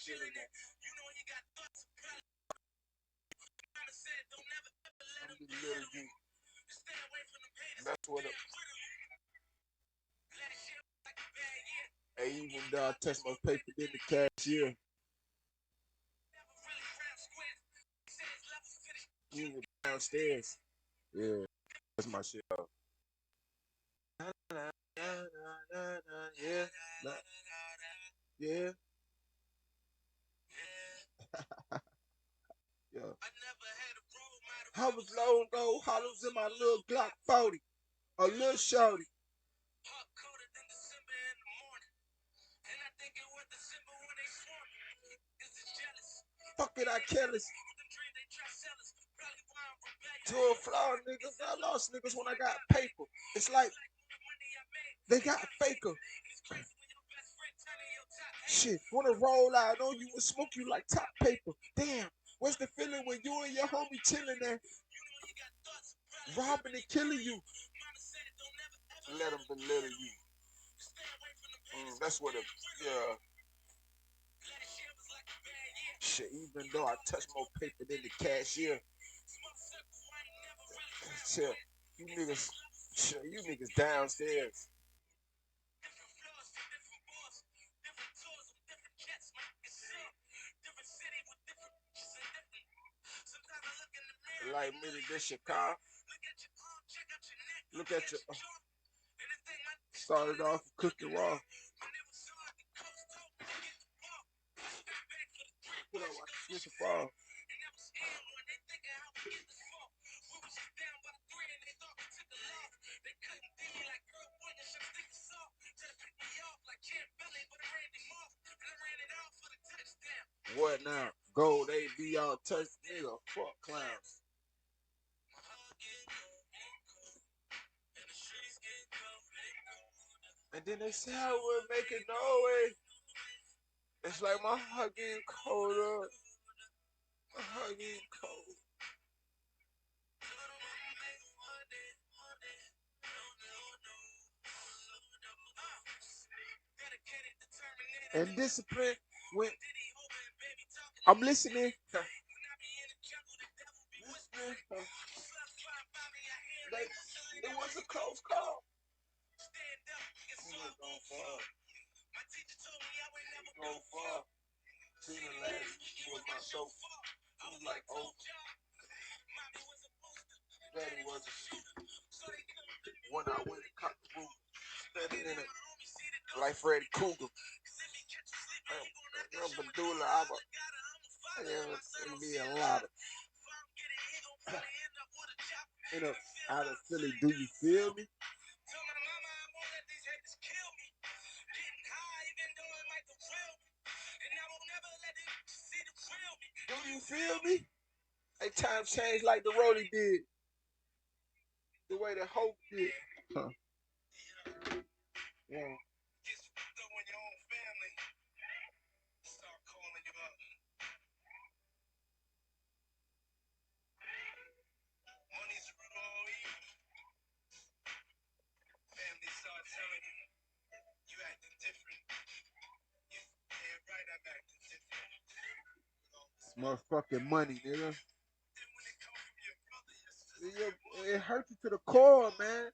chilling there. Little you. That's what it. Hey, even though I touch my paper in the cashier. You were downstairs. Yeah, that's my shit. Yeah, yeah. Yeah. I was low low, hollows in my little Glock 40, a little shorty. Fuck it, I careless. To a flaw niggas, I lost niggas when I got paper. It's like they got faker. Shit, wanna roll out on you and smoke you like top paper. Damn, what's the feeling when you and your homie chilling there? Robbing and killing you. Let them belittle you. That's what it, yeah. Shit, even though I touch more paper than the cashier. Shit, you niggas downstairs. Like me to this Chicago. Look at your. Started off cooking raw. Put up like a switch of fall. What now? Gold, they be all touch, nigga. Fuck clowns. And then they say I would make it no way. It's like my heart getting colder. My heart getting cold. And discipline when I'm listening. It was a close call. Go far. Seen the last was my soul. I was like, oh, daddy was a shoot. When I went and caught the room, standing in it like Freddy Cougar. Badula, it'll be a lot of. Out of Philly, do you feel me? Do you feel me? Hey, times change like the Rolly did. The way the Hope did. Huh. Yeah. It's motherfucking money, nigga. It hurts you to the core, man.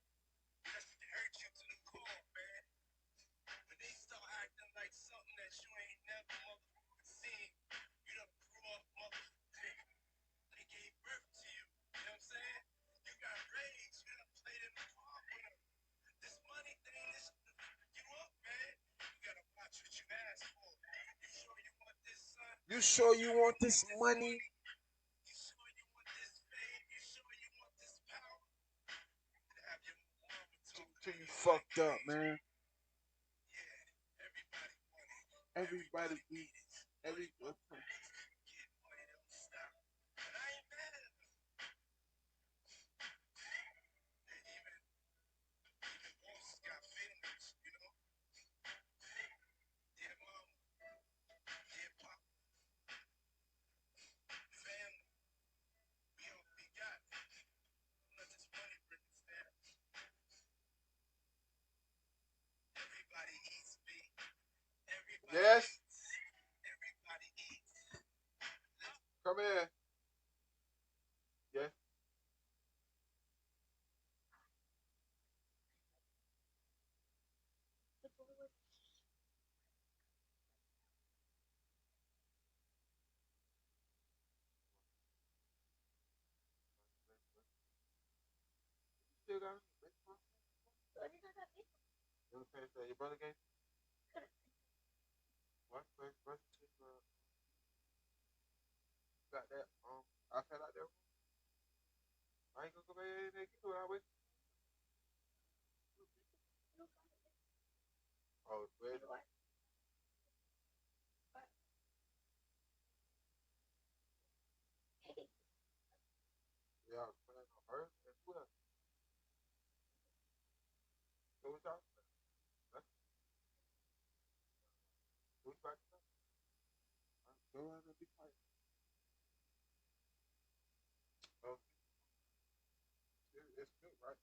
You sure you want this money? Till you fucked up, man. Everybody eats. Everybody. Yes. still got it? You want to finish that? Your brother gave you? What? Brush your teeth, you got that iPad out there? I ain't gonna go back there and get it. I wait. Oh, wait. Yeah, I was playing on her and who else? So what y'all? That's who's back to that? Go ahead and be quiet. Oh, it's good, right?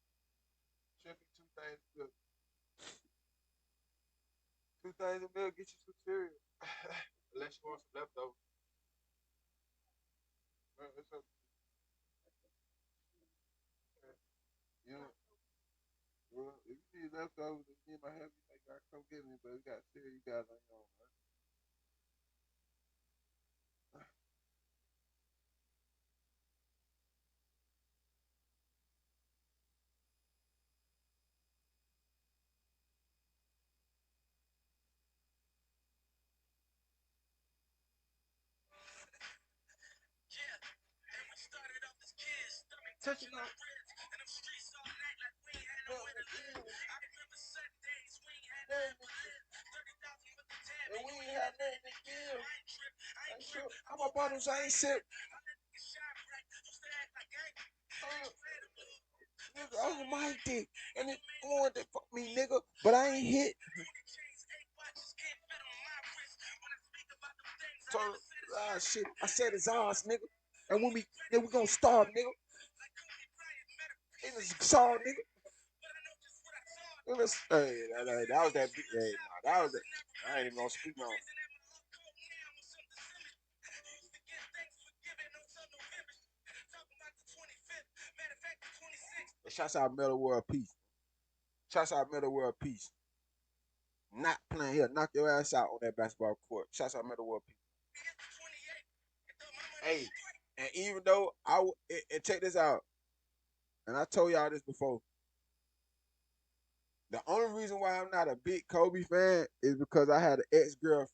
Should be two things good. Two things a meal, get you some cereal. Unless you want some leftovers. It's okay. You know, well, if you need leftovers, if you need my help, you gotta come get me. But we got cereal, you guys on your own, man. Touching on. And we ain't had nothing to give. Ain't sure. How my bottles I ain't sip? Nigga, I was my dick. And it wanted to fuck me, nigga. But I ain't hit. So, shit. I said it's ours, nigga. And when we gonna starve, nigga. It's sorry, nigga. Hey, that was that. Hey, nah, that was it. I ain't even gonna speak on. Shouts out Metal World Peace. Shouts out Metal World Peace. Not playing here. Knock your ass out on that basketball court. Shouts out Metal World Peace. Hey, and even though and check this out, and I told y'all this before. The only reason why I'm not a big Kobe fan is because I had an ex girlfriend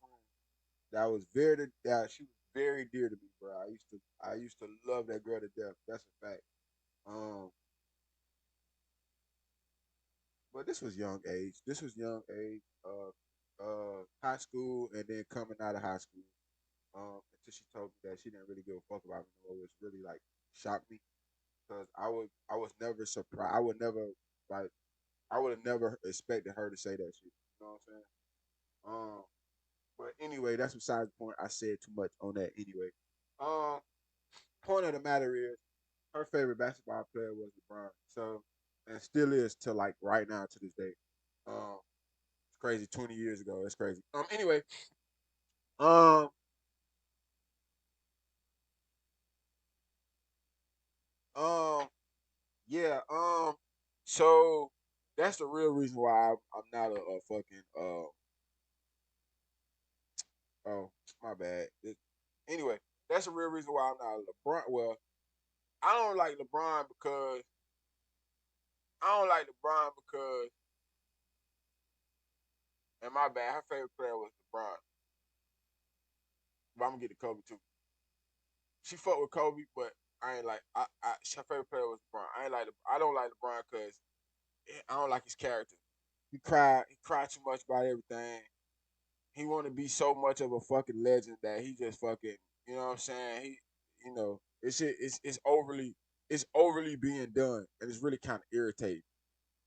that was she was very dear to me, bro. I used to love that girl to death. That's a fact. Um, but this was young age. This was young age. High school, and then coming out of high school. Until she told me that she didn't really give a fuck about me, which really like shocked me because I was never surprised. Like I would have never expected her to say that shit. You know what I'm saying? Um, but anyway, that's besides the point. I said too much on that anyway. Um, point of the matter is, her favorite basketball player was LeBron. So, and still is till like right now to this day. It's crazy. 20 years ago, it's crazy. Anyway, um, um, yeah. So that's the real reason why I'm not a fucking oh my bad. Anyway, that's the real reason why I'm not a LeBron. Well, I don't like LeBron because I don't like LeBron because and my bad. Her favorite player was LeBron, but I'm gonna get to Kobe too. She fucked with Kobe, but I ain't like her favorite player was LeBron. I don't like LeBron because I don't like his character. He cried too much about everything. He want to be so much of a fucking legend that he just fucking, you know what I'm saying? It's overly being done, and it's really kind of irritating.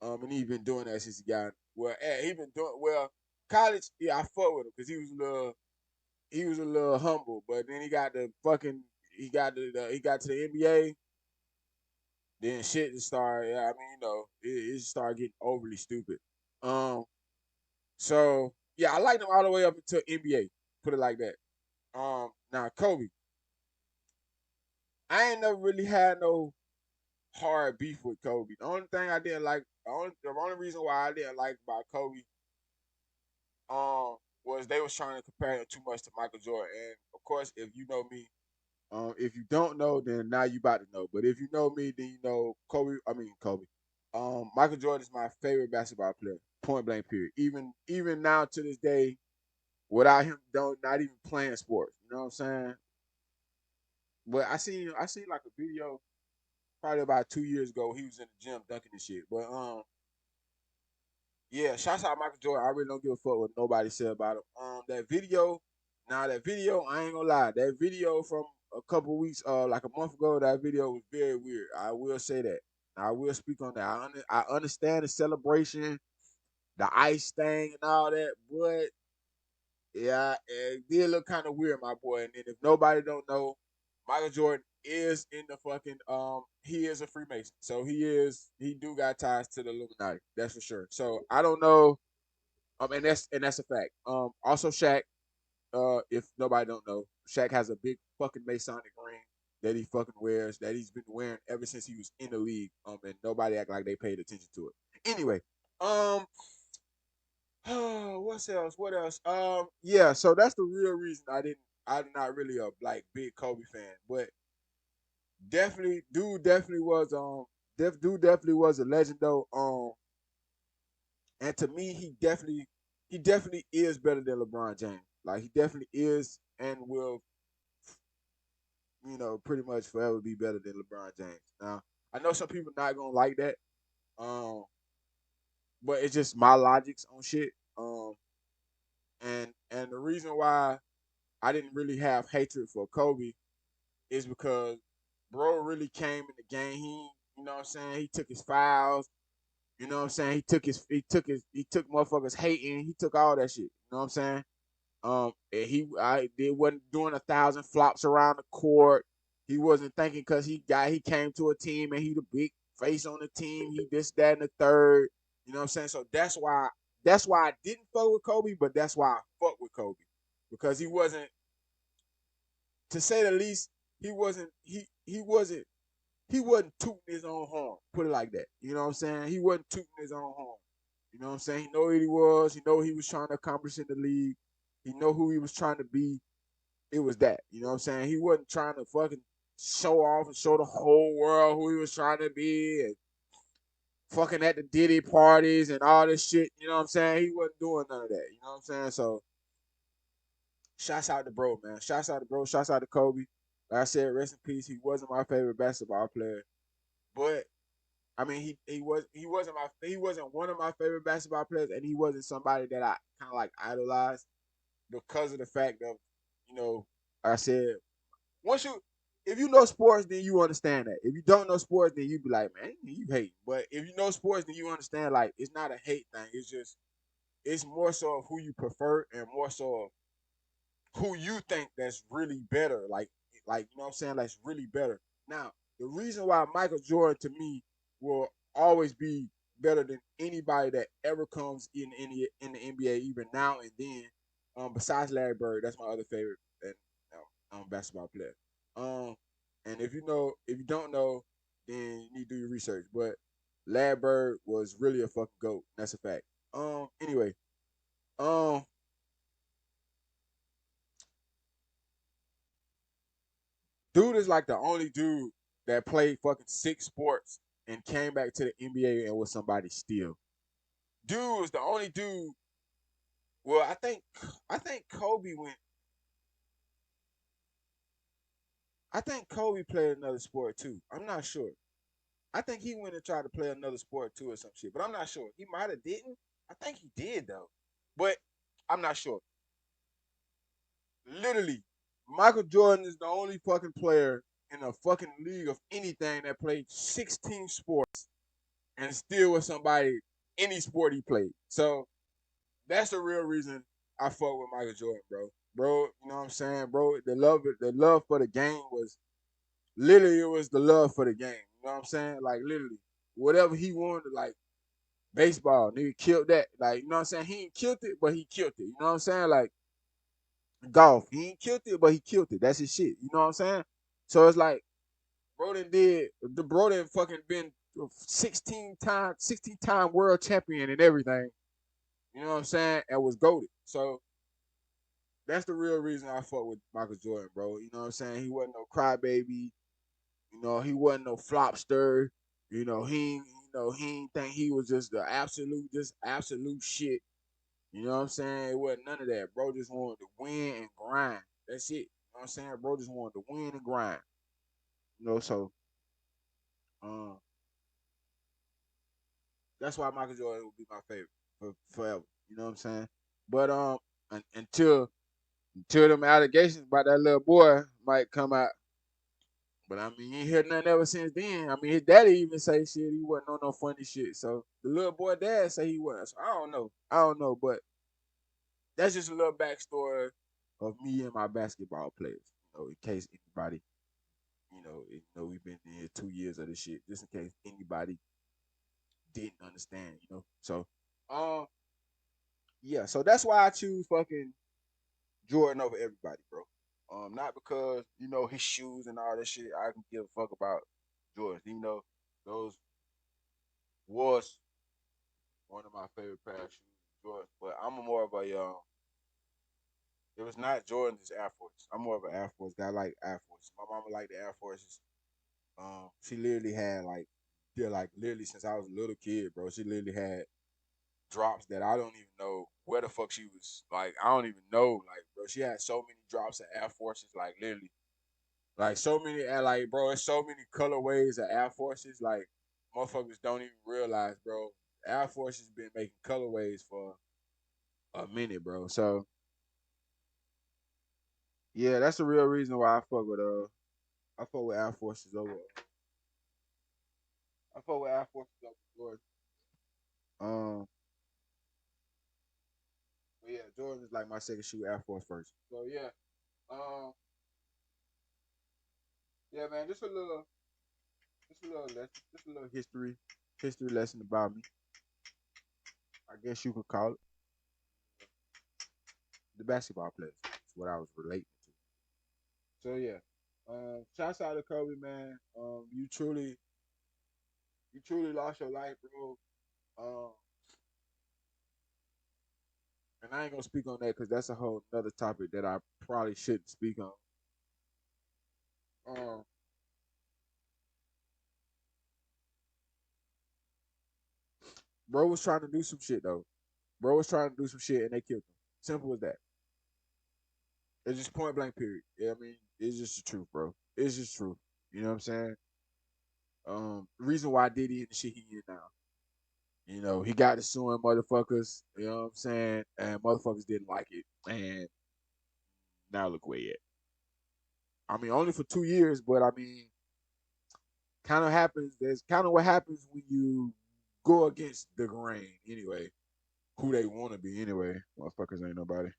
And he been doing that since he got well. He been doing well. College, yeah, I fuck with him because he was a little humble, but then he got to the NBA. Then shit just started. Yeah, I mean, it just started getting overly stupid. Um, so yeah, I liked him all the way up until NBA. Put it like that. Now Kobe, I ain't never really had no hard beef with Kobe. The only thing I didn't like, the only reason why I didn't like about Kobe, was they was trying to compare him too much to Michael Jordan. And of course, if you know me, if you don't know, then now you about to know. But if you know me, then you know Kobe. I mean Kobe. Michael Jordan is my favorite basketball player. Point blank. Period. Even now to this day, without him, don't not even playing sports. You know what I'm saying? But I seen like a video probably about 2 years ago. He was in the gym dunking and shit. But yeah, shouts out Michael Jordan. I really don't give a fuck what nobody said about him. That video, that video, I ain't gonna lie. That video from a couple weeks, like a month ago, that video was very weird. I will say that. I will speak on that. I understand the celebration, the ice thing, and all that, but yeah, it did look kind of weird, my boy. And then if nobody don't know, Michael Jordan is in the fucking he is a Freemason. So he do got ties to the Illuminati. That's for sure. So I don't know. And that's a fact. Also Shaq, if nobody don't know, Shaq has a big fucking Masonic ring that he fucking wears, that he's been wearing ever since he was in the league. And nobody act like they paid attention to it. Anyway, um what else? What else? Yeah. So that's the real reason I'm not really a like big Kobe fan, but definitely was dude definitely was a legend though. And to me, he definitely is better than LeBron James. Like he definitely is and will, pretty much forever be better than LeBron James. Now I know some people not gonna like that, um, but it's just my logics on shit. And the reason why I didn't really have hatred for Kobe is because bro really came in the game. You know what I'm saying? He took his fouls. You know what I'm saying? He took motherfuckers hating. He took all that shit. You know what I'm saying? And they wasn't doing 1,000 flops around the court. He wasn't thinking because he came to a team and he the big face on the team. He this, that, and the third. You know what I'm saying? So that's why I didn't fuck with Kobe, but that's why I fuck with Kobe. Because he wasn't, to say the least, he wasn't tooting his own horn. Put it like that. You know what I'm saying? He wasn't tooting his own horn. You know what I'm saying? He know what he was. He know what he was trying to accomplish in the league. He know who he was trying to be. It was that. You know what I'm saying? He wasn't trying to fucking show off and show the whole world who he was trying to be and fucking at the Diddy parties and all this shit. You know what I'm saying? He wasn't doing none of that. You know what I'm saying? So shouts out to bro, man. Shouts out to bro. Shouts out to Kobe. Like I said, rest in peace. He wasn't my favorite basketball player, but I mean, he wasn't one of my favorite basketball players, and he wasn't somebody that I kind of like idolized because of the fact of, you know, like I said, once you if you know sports, then you understand that. If you don't know sports, then you be like, man, you hate. But if you know sports, then you understand like it's not a hate thing. It's more so of who you prefer and more so of who you think that's really better. Like you know what I'm saying? That's really better. Now, the reason why Michael Jordan to me will always be better than anybody that ever comes in the NBA, even now and then, besides Larry Bird, that's my other favorite basketball player. Um, and if you don't know, then you need to do your research. But Larry Bird was really a fucking goat. That's a fact. Anyway, um, dude is like the only dude that played fucking 6 sports and came back to the NBA and was somebody still. Dude was the only dude. Well, I think Kobe went. I think Kobe played another sport too. I'm not sure. I think he went and tried to play another sport too or some shit, but I'm not sure. He might have didn't. I think he did though, but I'm not sure. Literally, Michael Jordan is the only fucking player in a fucking league of anything that played 16 sports and still was somebody any sport he played. So that's the real reason I fuck with Michael Jordan, bro. Bro, you know what I'm saying, bro? The love for the game was literally it was the love for the game. You know what I'm saying? Like literally, whatever he wanted, like baseball, nigga killed that. Like you know what I'm saying? He ain't killed it, but he killed it. You know what I'm saying? Like golf, he ain't killed it, but he killed it. That's his shit. You know what I'm saying? So it's like bro done fucking been 16 time world champion and everything. You know what I'm saying? And was goaded. So that's the real reason I fuck with Michael Jordan, bro. You know what I'm saying? He wasn't no crybaby. He wasn't no flopster. he ain't think he was just the absolute shit. You know what I'm saying? It wasn't none of that. Bro just wanted to win and grind. That's it. You know what I'm saying? Bro just wanted to win and grind. So um that's why Michael Jordan would be my favorite for forever. You know what I'm saying? But until them allegations about that little boy might come out. But I mean, you ain't heard nothing ever since then. I mean, his daddy even say shit. He wasn't on no funny shit. So the little boy dad say he was. So I don't know. But that's just a little backstory of me and my basketball players. In case anybody, we've been in here 2 years of this shit. Just in case anybody didn't understand. So, um, yeah. So that's why I choose fucking Jordan over everybody, bro. Not because his shoes and all that shit. I can give a fuck about Jordan. Those was one of my favorite pair of shoes, Jordan. But I'm more of a it was not Jordan's Air Force. I'm more of an Air Force guy. I like Air Force. My mama liked the Air Forces. She literally had literally since I was a little kid, bro. She literally had drops that I don't even know where the fuck she was. Like I don't even know. Like bro, she had so many drops of Air Forces. Like literally, like so many. Like bro, it's so many colorways of Air Forces. Like motherfuckers don't even realize, bro. Air Force has been making colorways for a minute, bro. So yeah, that's the real reason why I fuck with Air Forces over I fuck with Air Forces over Jordan. Um but yeah, Jordan is like my second shoe, Air Force first. So yeah. Yeah man, just a little history lesson about me. I guess you could call it the basketball players. That's what I was relating to. So yeah. Shouts out to Kobe, man. You truly lost your life, bro. Um, and I ain't gonna speak on that because that's a whole another topic that I probably shouldn't speak on. Um, bro was trying to do some shit though. Bro was trying to do some shit and they killed him. Simple as that. It's just point blank. Period. Yeah, I mean, it's just the truth, bro. It's just truth. You know what I'm saying? The reason why Diddy in the shit he in now. He got to suing motherfuckers. You know what I'm saying? And motherfuckers didn't like it. And now look where he at. I mean, only for 2 years, but I mean, kind of happens. That's kind of what happens when you go against the grain. Anyway, who they want to be. Anyway, motherfuckers ain't nobody.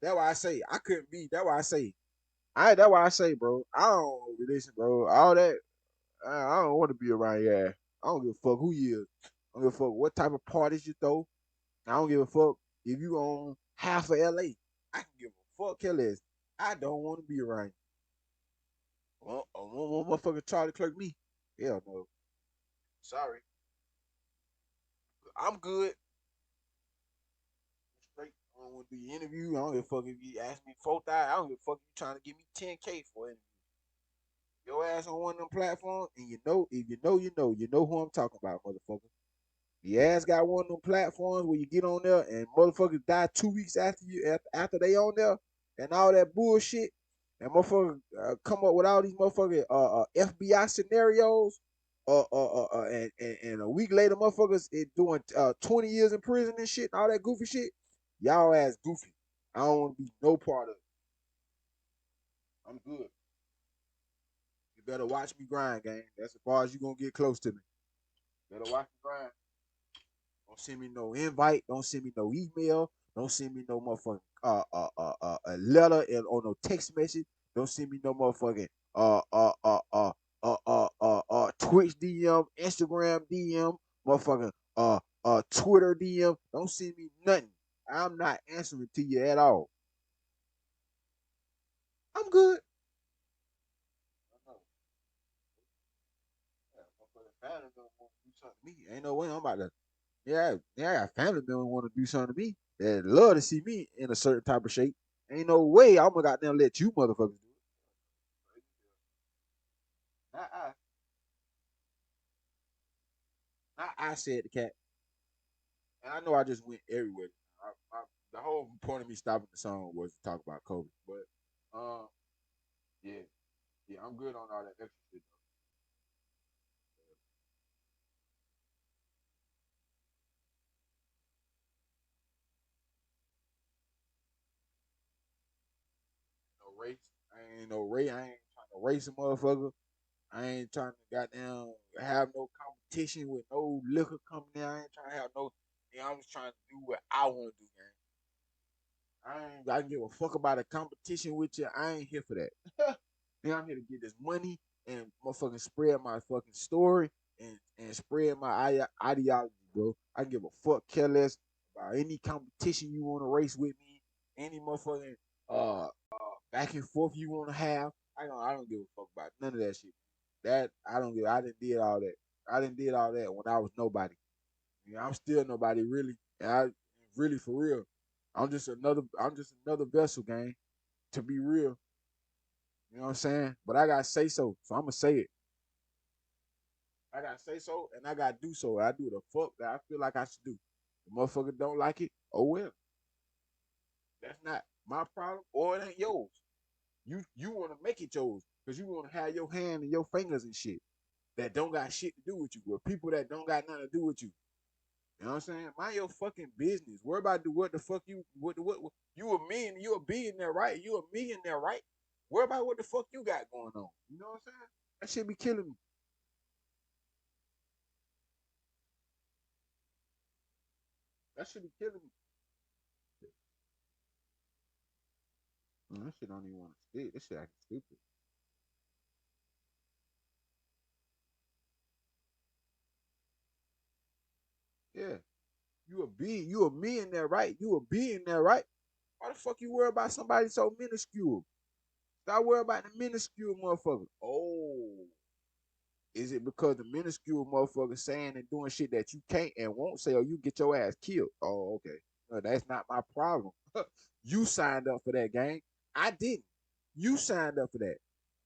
That's why I say I couldn't be. That's why I say. That's why I say, bro. I don't listen, bro. All that. I don't want to be around your ass. I don't give a fuck who you is. I don't give a fuck what type of parties you throw. I don't give a fuck if you own half of LA. I can give a fuck less. I don't want to be around you. One motherfucker Charlie Clerk me. Hell no. Sorry. I'm good. Straight. I don't want to do your interview. I don't give a fuck if you ask me 4,000. I don't give a fuck if you trying to give me 10K for it. Your ass on one of them platforms, and if you know who I'm talking about, motherfucker. Your ass got one of them platforms where you get on there and motherfuckers die 2 weeks after they on there and all that bullshit. And motherfuckers come up with all these motherfucking FBI scenarios. And a week later, motherfuckers is doing 20 years in prison and shit and all that goofy shit. Y'all ass goofy. I don't want to be no part of it. I'm good. You better watch me grind, gang. That's as far as you gonna get close to me. Better watch me grind. Don't send me no invite. Don't send me no email. Don't send me no motherfucking a letter or no text message. Don't send me no motherfucking Twitch DM, Instagram DM, motherfucking Twitter DM. Don't send me nothing. I'm not answering to you at all. I'm good. Ain't no way I'm about to. Yeah, I got family members want to do something to me. They love to see me in a certain type of shape. Ain't no way I'm gonna goddamn let you motherfuckers do it. I said the cat, and I know I just went everywhere. The whole point of me stopping the song was to talk about Kobe, but yeah, yeah, I'm good on all that extra shit. No race, I ain't no race. I ain't trying to race a motherfucker. I ain't trying to goddamn have no competition with no liquor company. I ain't trying to have no. I'm just trying to do what I want to do, man. I can give a fuck about a competition with you. I ain't here for that. I'm here to get this money and motherfucking spread my fucking story and spread my ideology, bro. I can give a fuck care less about any competition you want to race with me, any motherfucking uh back and forth you want to have. I don't give a fuck about none of that shit. That I don't give. I didn't did all that. I didn't did all that when I was nobody. I'm still nobody really. And I really for real. I'm just another vessel, gang. To be real, you know what I'm saying? But I gotta say so I'm gonna say it. I gotta say so, and I gotta do so. I do the fuck that I feel like I should do. The motherfucker don't like it. Oh well, that's not my problem, or it ain't yours. You want to make it yours because you want to have your hand and your fingers and shit that don't got shit to do with you, with people that don't got nothing to do with you. You know what I'm saying? Mind your fucking business. Worry about do what the fuck you what you a million, you a billionaire, right? You a millionaire, right? Worry about what the fuck you got going on. You know what I'm saying? That shit be killing me. That shit be killing me. That shit don't even want to stick. This shit acting stupid. Yeah. You a millionaire, right? You a billionaire, right? Why the fuck you worry about somebody so minuscule? Stop worrying about the minuscule motherfucker. Oh, is it because the minuscule motherfucker saying and doing shit that you can't and won't say, or you get your ass killed? Oh, okay. No, that's not my problem. You signed up for that, gang. I didn't. You signed up for that.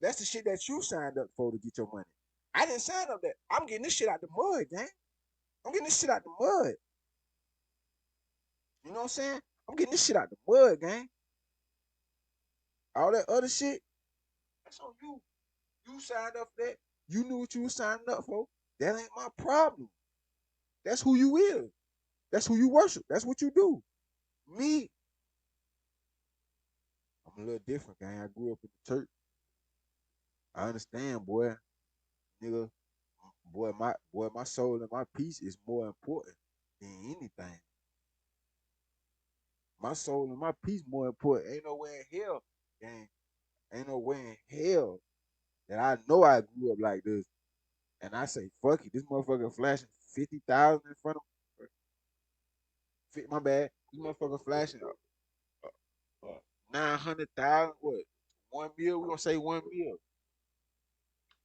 That's the shit that you signed up for to get your money. I didn't sign up that. I'm getting this shit out the mud, gang. I'm getting this shit out the mud. You know what I'm saying? I'm getting this shit out the mud, gang. All that other shit, that's on you. You signed up for that. You knew what you were signing up for. That ain't my problem. That's who you is. That's who you worship. That's what you do. Me, I'm a little different, gang. I grew up in the church. I understand, boy. Nigga, my soul and my peace is more important than anything. My soul and my peace more important. Ain't no way in hell, gang. Ain't no way in hell that I know I grew up like this. And I say, fuck it, this motherfucker flashing 50,000 in front of my bad. This motherfucker flashing 900,000. What? 1 mil? We gonna say 1 mil.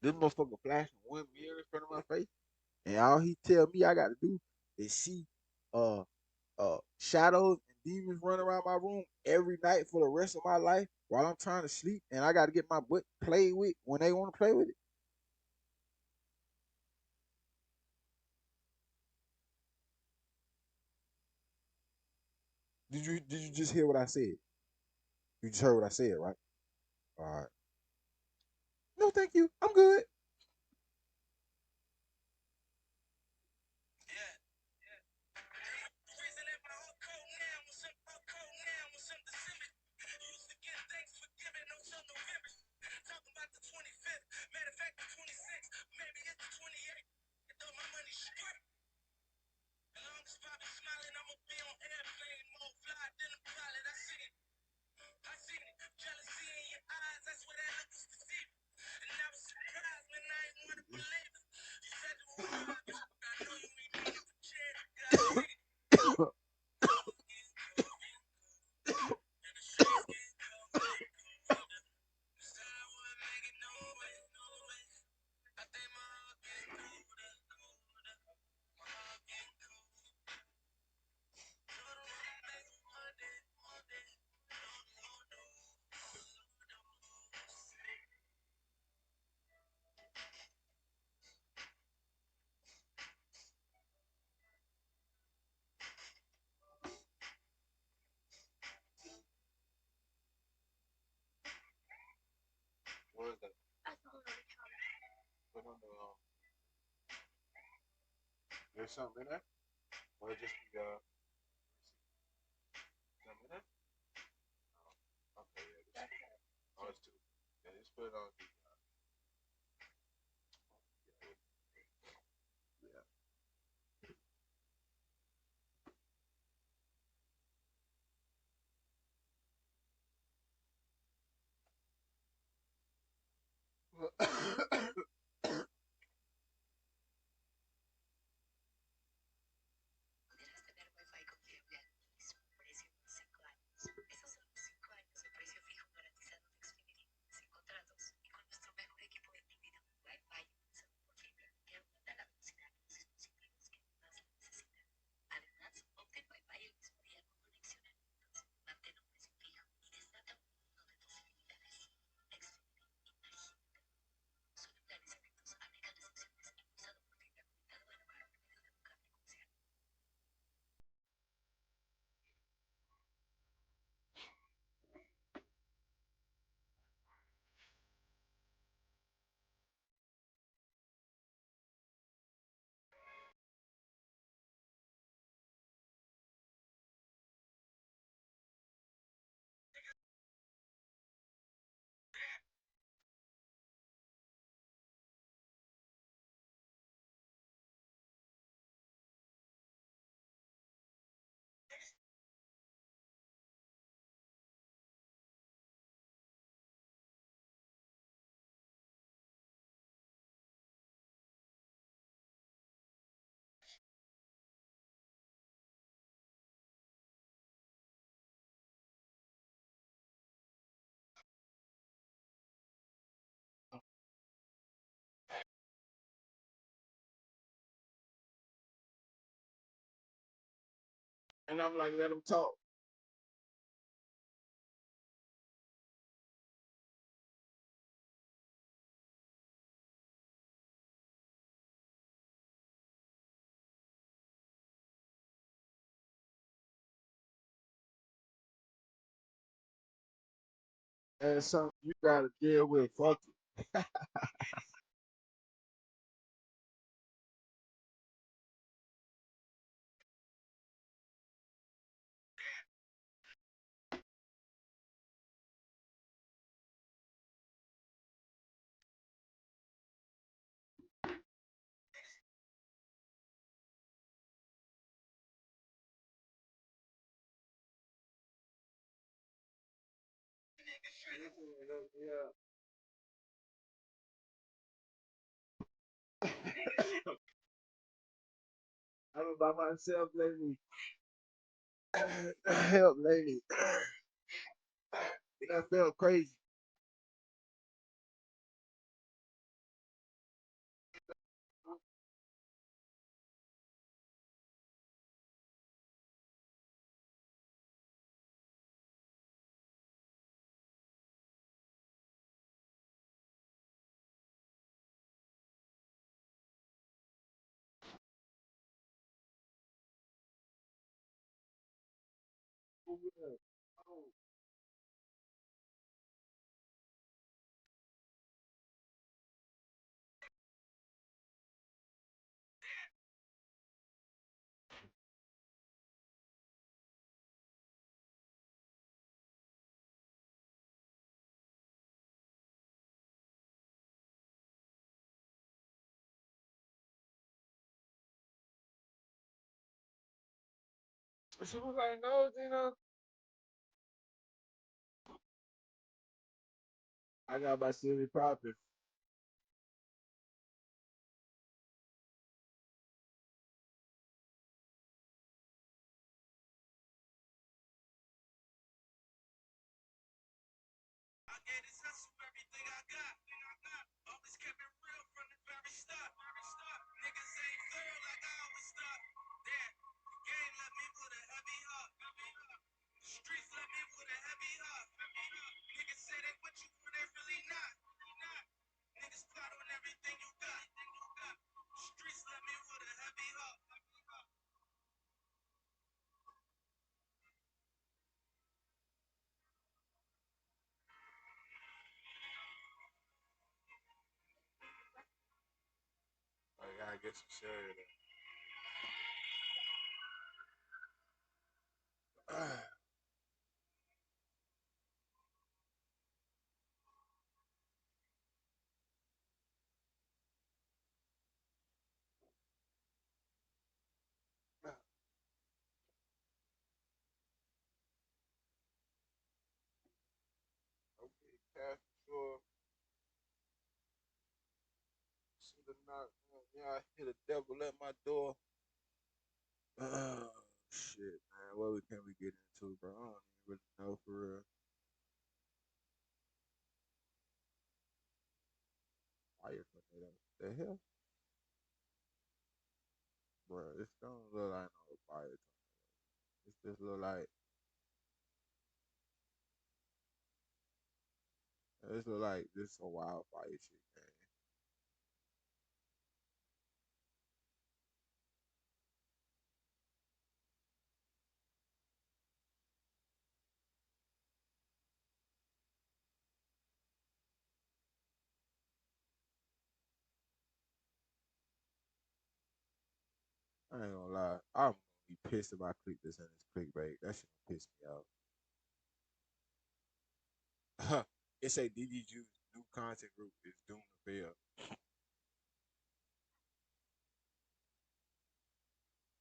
This motherfucker flashing 1 mil in front of my face, and all he tell me I got to do is see uh shadows and demons run around my room every night for the rest of my life while I'm trying to sleep, and I got to get my butt played with when they want to play with it. Did you just hear what I said? You just heard what I said, right? All right. No, thank you. I'm good. There's something in there? Or just the something in there? Okay, yeah. Oh, it's two. Yeah, just put it on the. Yeah. And I'm like, let him talk. And something you gotta deal with. Fuck it. Yeah. I'm by myself lately. Help lately. I felt crazy. She was like, no, I got my silly popping. I gotta get some cereal. cash for sure. See the knock. Yeah, I hear the devil at my door. Oh shit, man. What can we get into, bro? I don't even really know for real. Fire tornado. The hell, bro? This don't look like no fire tornado. This just look like this look like this a wildfire shit, man. I ain't gonna lie. I'm gonna be pissed if I click this and it's clickbait. That shit gonna piss me off. It say DDG's new content group is doomed to fail.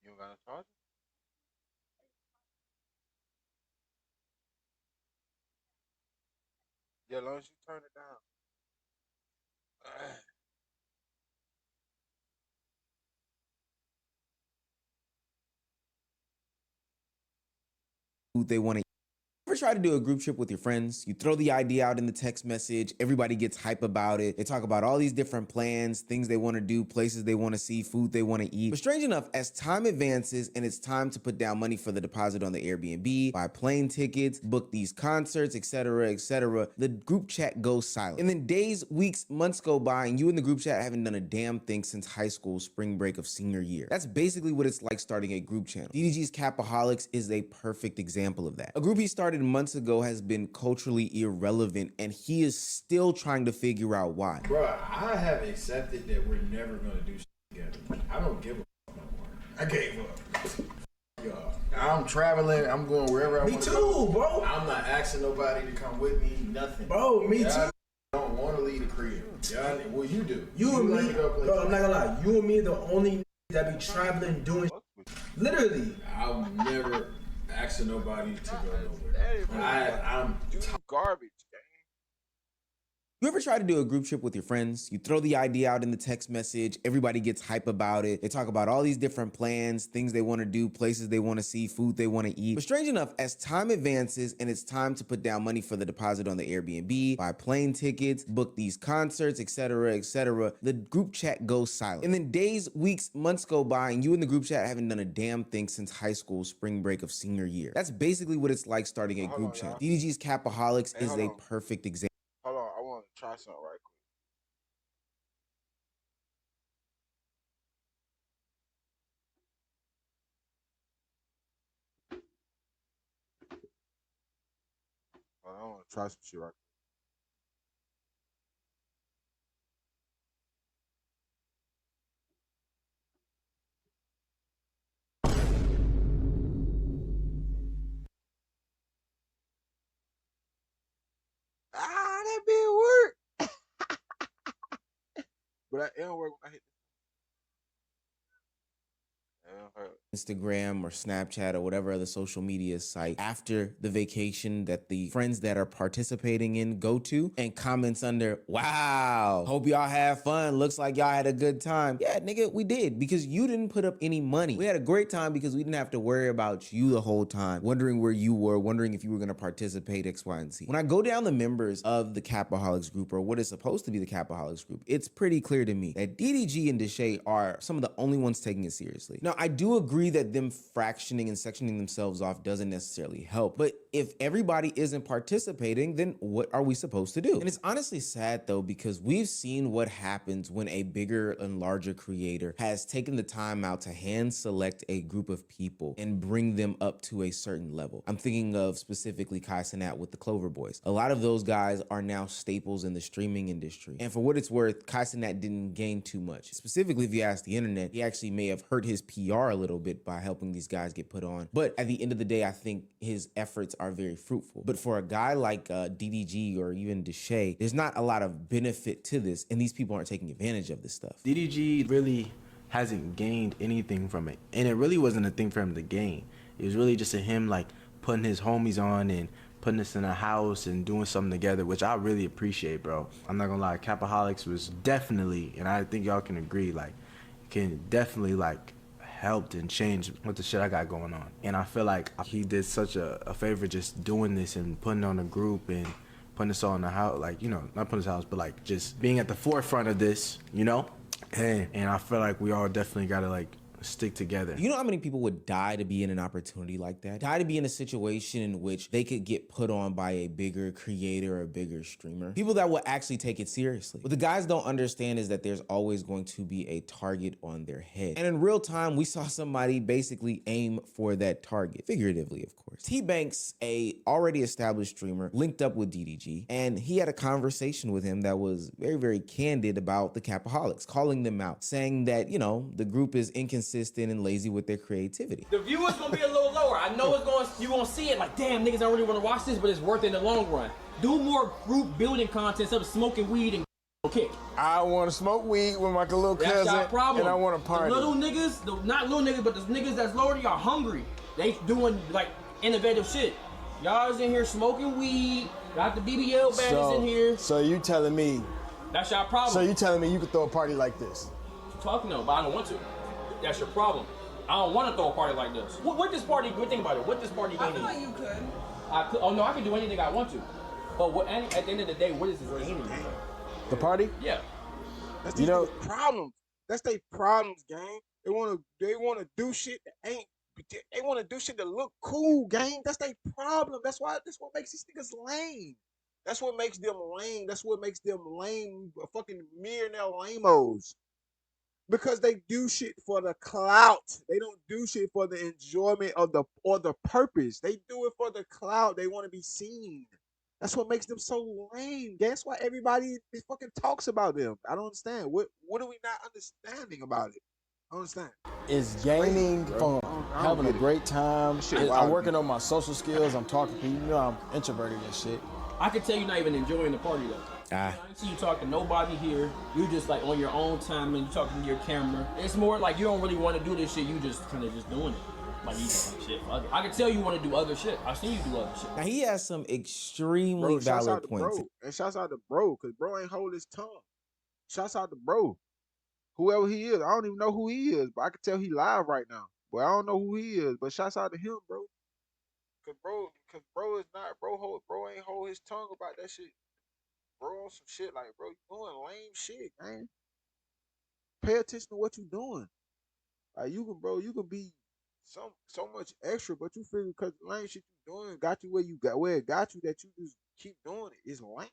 You don't got a charger? Yeah, as long as you turn it down. They want to ever try to do a group trip with your friends? You throw the idea out in the text message, everybody gets hype about it. They talk about all these different plans, things they want to do, places they want to see, food they want to eat. But strange enough, as time advances and it's time to put down money for the deposit on the Airbnb, buy plane tickets, book these concerts, etc., the group chat goes silent. And then days, weeks, months go by and you and the group chat haven't done a damn thing since high school spring break of senior year. That's basically what it's like starting a group channel. DDG's Capaholics is a perfect example of that. A group he started months ago has been culturally irrelevant and he is still trying to figure out why. Bro, I have accepted that we're never gonna do shit together. I don't give a fuck no more. I gave up. Y'all. I'm traveling. I'm going wherever I want to go. Me too, bro. I'm not asking nobody to come with me. Nothing. Bro, me Y'all too. don't want to leave the crib. Y'all, what you do? You and like me, to go bro, I'm not gonna lie. You and me are the only that be traveling, doing Fuck with literally. I'll never ask nobody to go nowhere. I'm you garbage, gang. You ever try to do a group trip with your friends? You throw the idea out in the text message, everybody gets hype about it. They talk about all these different plans, things they want to do, places they want to see, food they want to eat. But strange enough, as time advances and it's time to put down money for the deposit on the Airbnb, buy plane tickets, book these concerts, etc., the group chat goes silent. And then days, weeks, months go by and you and the group chat haven't done a damn thing since high school spring break of senior year. That's basically what it's like starting a Hold group on, channel. y'all. DDG's Capaholics Hey, is hold a on. perfect example. Hold on, I want to try something right quick. Hold on, I want to try some shit right quick. Ah, that bit work. But it don't work when I hit this. It don't hurt. Instagram or Snapchat or whatever other social media site after the vacation that the friends that are participating in go to and comments under, wow, hope y'all had fun. Looks like y'all had a good time. Yeah, nigga, we did because you didn't put up any money. We had a great time because we didn't have to worry about you the whole time, wondering where you were, wondering if you were going to participate X, Y, and Z. When I go down the members of the Capaholics group or what is supposed to be the Capaholics group, it's pretty clear to me that DDG and Deshae are some of the only ones taking it seriously. Now, I do agree that them fractioning and sectioning themselves off doesn't necessarily help, but if everybody isn't participating, then what are we supposed to do? And it's honestly sad though, because we've seen what happens when a bigger and larger creator has taken the time out to hand select a group of people and bring them up to a certain level. I'm thinking of specifically Kai Cenat with the Clover Boys. A lot of those guys are now staples in the streaming industry. And for what it's worth, Kai Cenat didn't gain too much. Specifically, if you ask the internet, he actually may have hurt his PR a little bit by helping these guys get put on. But at the end of the day, I think his efforts are very fruitful. But for a guy like DDG or even Deshae, there's not a lot of benefit to this, and these people aren't taking advantage of this stuff. DDG really hasn't gained anything from it, and it really wasn't a thing for him to gain. It was really just him like putting his homies on and putting us in a house and doing something together, which I really appreciate, bro. I'm not gonna lie, Capaholics was definitely, and I think y'all can agree, like, can definitely like helped and changed with the shit I got going on. And I feel like he did such a favor just doing this and putting on a group and putting us all in the house, like, you know, not putting us in the house, but like just being at the forefront of this, you know? And I feel like we all definitely gotta like stick together. You know how many people would die to be in an opportunity like that? Die to be in a situation in which they could get put on by a bigger creator or a bigger streamer. People that will actually take it seriously. What the guys don't understand is that there's always going to be a target on their head. And in real time, we saw somebody basically aim for that target, figuratively, of course. T-Banks, a already established streamer, linked up with DDG, and he had a conversation with him that was very, very candid about the Capaholics, calling them out, saying that, you know, the group is inconsistent and lazy with their creativity. The view is gonna be a little lower. I know you gonna see it like, damn, niggas don't really wanna watch this, but it's worth it in the long run. Do more group building content instead of smoking weed and kick. I want to smoke weed with my little cousin, That's your problem. and I want to party. The little niggas, not little niggas, but the niggas that's lower than y'all hungry. They doing like innovative shit. Y'all is in here smoking weed, got the BBL badges in here. So you telling me? That's your problem. So you telling me you could throw a party like this? Talking though, but I don't want to. That's your problem. I don't want to throw a party like this. What this party? Think about it. What this party gaining? I feel like you could. I could. Oh no, I can do anything I want to. But at the end of the day, what is this gaining? The party? Yeah. That's their problems. That's their problems, gang. They wanna do shit that ain't. They wanna do shit that look cool, gang. That's their problem. That's what makes these niggas lame. That's what makes them lame. That's what makes them lame. Fucking millionaire lamos. Because they do shit for the clout. They don't do shit for the enjoyment of the purpose. They do it for the clout. They want to be seen. That's what makes them so lame. That's why everybody fucking talks about them. I don't understand. What are we not understanding about it? I don't understand. It's gaining fun, having a great time. I'm working on my social skills. I'm talking to people. You know, I'm introverted and shit. I can tell you're not even enjoying the party though. I didn't see you talk to nobody here. You just like on your own time and you talking to your camera. It's more like you don't really want to do this shit. You just kind of just doing it. Like you just like shit. Fuck it. I can tell you want to do other shit. I've seen you do other shit. Now he has some extremely valid points. And shouts out to bro, cause bro ain't hold his tongue. Shouts out to bro. Whoever he is. I don't even know who he is, but I can tell he live right now. But I don't know who he is. But shouts out to him, bro. Cause bro is not bro ain't hold his tongue about that shit. Bro on some shit like, bro, you doing lame shit, man. Pay attention to what you doing. Like you can be so much extra, but you figure because the lame shit you doing got you where it got you that you just keep doing it. It's lame.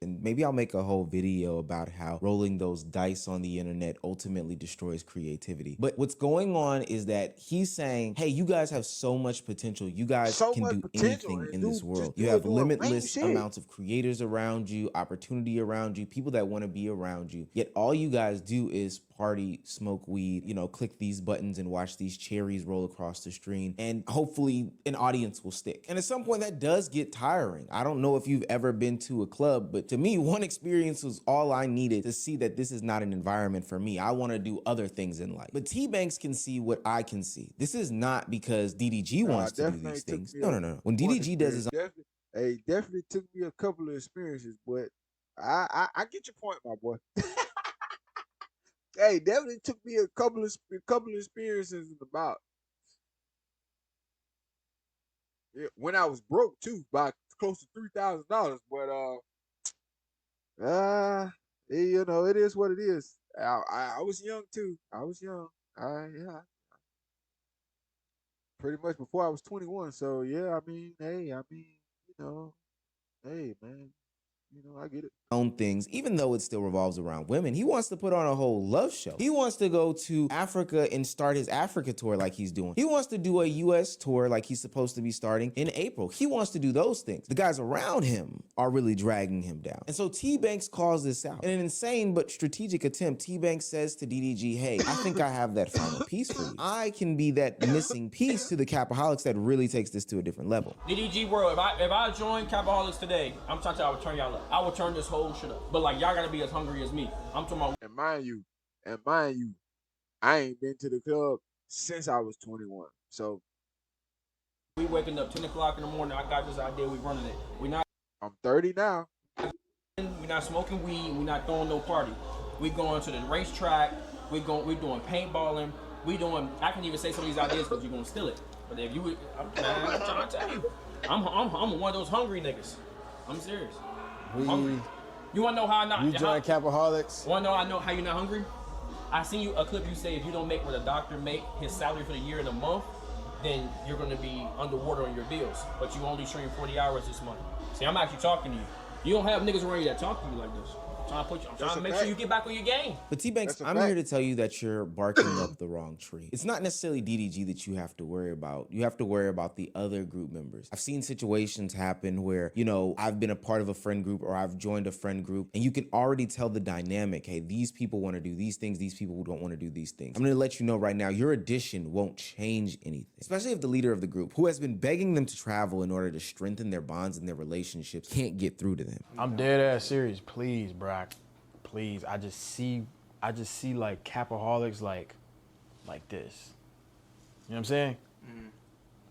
And maybe I'll make a whole video about how rolling those dice on the internet ultimately destroys creativity. But what's going on is that he's saying, hey, you guys have so much potential. You guys can do anything in this world. You have limitless amounts of creators around you, opportunity around you, people that want to be around you. Yet all you guys do is party, smoke weed, you know, click these buttons and watch these cherries roll across the screen. And hopefully an audience will stick. And at some point that does get tiring. I don't know if you've ever been to a club, but to me, one experience was all I needed to see that this is not an environment for me. I want to do other things in life. But T-Banks can see what I can see. This is not because DDG wants to do these things. No. When DDG does his own... Definitely took me a couple of experiences, but I get your point, my boy. Hey, definitely took me a couple of experiences about. Yeah, when I was broke too, by close to $3,000. But you know, it is what it is. I was young too. I was young. Yeah. Pretty much before I was 21. So yeah, you know, hey man. You know, I get it. Own things, even though it still revolves around women. He wants to put on a whole love show. He wants to go to Africa and start his Africa tour like he's doing. He wants to do a US tour like he's supposed to be starting in April. He wants to do those things. The guys around him are really dragging him down. And so T-Banks calls this out. In an insane but strategic attempt, T-Banks says to DDG, hey, I think I have that final piece for you. I can be that missing piece to the Capaholics that really takes this to a different level. DDG World, if I join Capaholics today, I'm talking I would turn y'all up. I would turn this whole shit up. But like y'all gotta be as hungry as me. I'm talking about. And mind you, I ain't been to the club since I was 21. So We We waking up 10 o'clock in the morning. I got this idea. We running it. We not. I'm 30 now. We not smoking weed. We not throwing no party. We going to the racetrack. We doing paintballing. We doing. I can even say some of these ideas because you're gonna steal it. But if you, I'm trying to tell you, I'm one of those hungry niggas. I'm serious. I'm hungry. You wanna know how I not? You join Capaholics? Wanna know I know how you're not hungry? I seen you a clip. You say if you don't make what a doctor make his salary for the year in a month, then you're gonna be underwater on your bills. But you only stream 40 hours this month. See, I'm actually talking to you. You don't have niggas around you that talk to you like this. I'm trying to make sure you get back on your game. But T-Banks, I'm here to tell you that you're barking up the wrong tree. It's not necessarily DDG that you have to worry about. You have to worry about the other group members. I've seen situations happen where, you know, I've been a part of a friend group or I've joined a friend group and you can already tell the dynamic. Hey, these people want to do these things. These people don't want to do these things. I'm going to let you know right now, your addition won't change anything, especially if the leader of the group, who has been begging them to travel in order to strengthen their bonds and their relationships, can't get through to them. I'm dead ass serious. Please, Brock. Please. I just see like Capaholics like this. You know what I'm saying? Mm-hmm.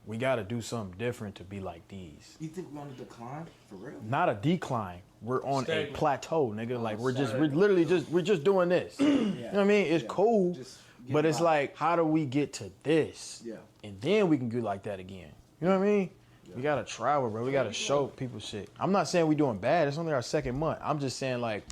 We got to do something different to be like these. You think we're on a decline for real? Not a decline. We're on a plateau, nigga. Like we're literally just doing this. You know what I mean? It's cool, but it's like, how do we get to this? Yeah. And then we can get like that again. You know what I mean? Yeah. We gotta travel, bro. We gotta show people shit. I'm not saying we doing bad. It's only our second month. I'm just saying, like,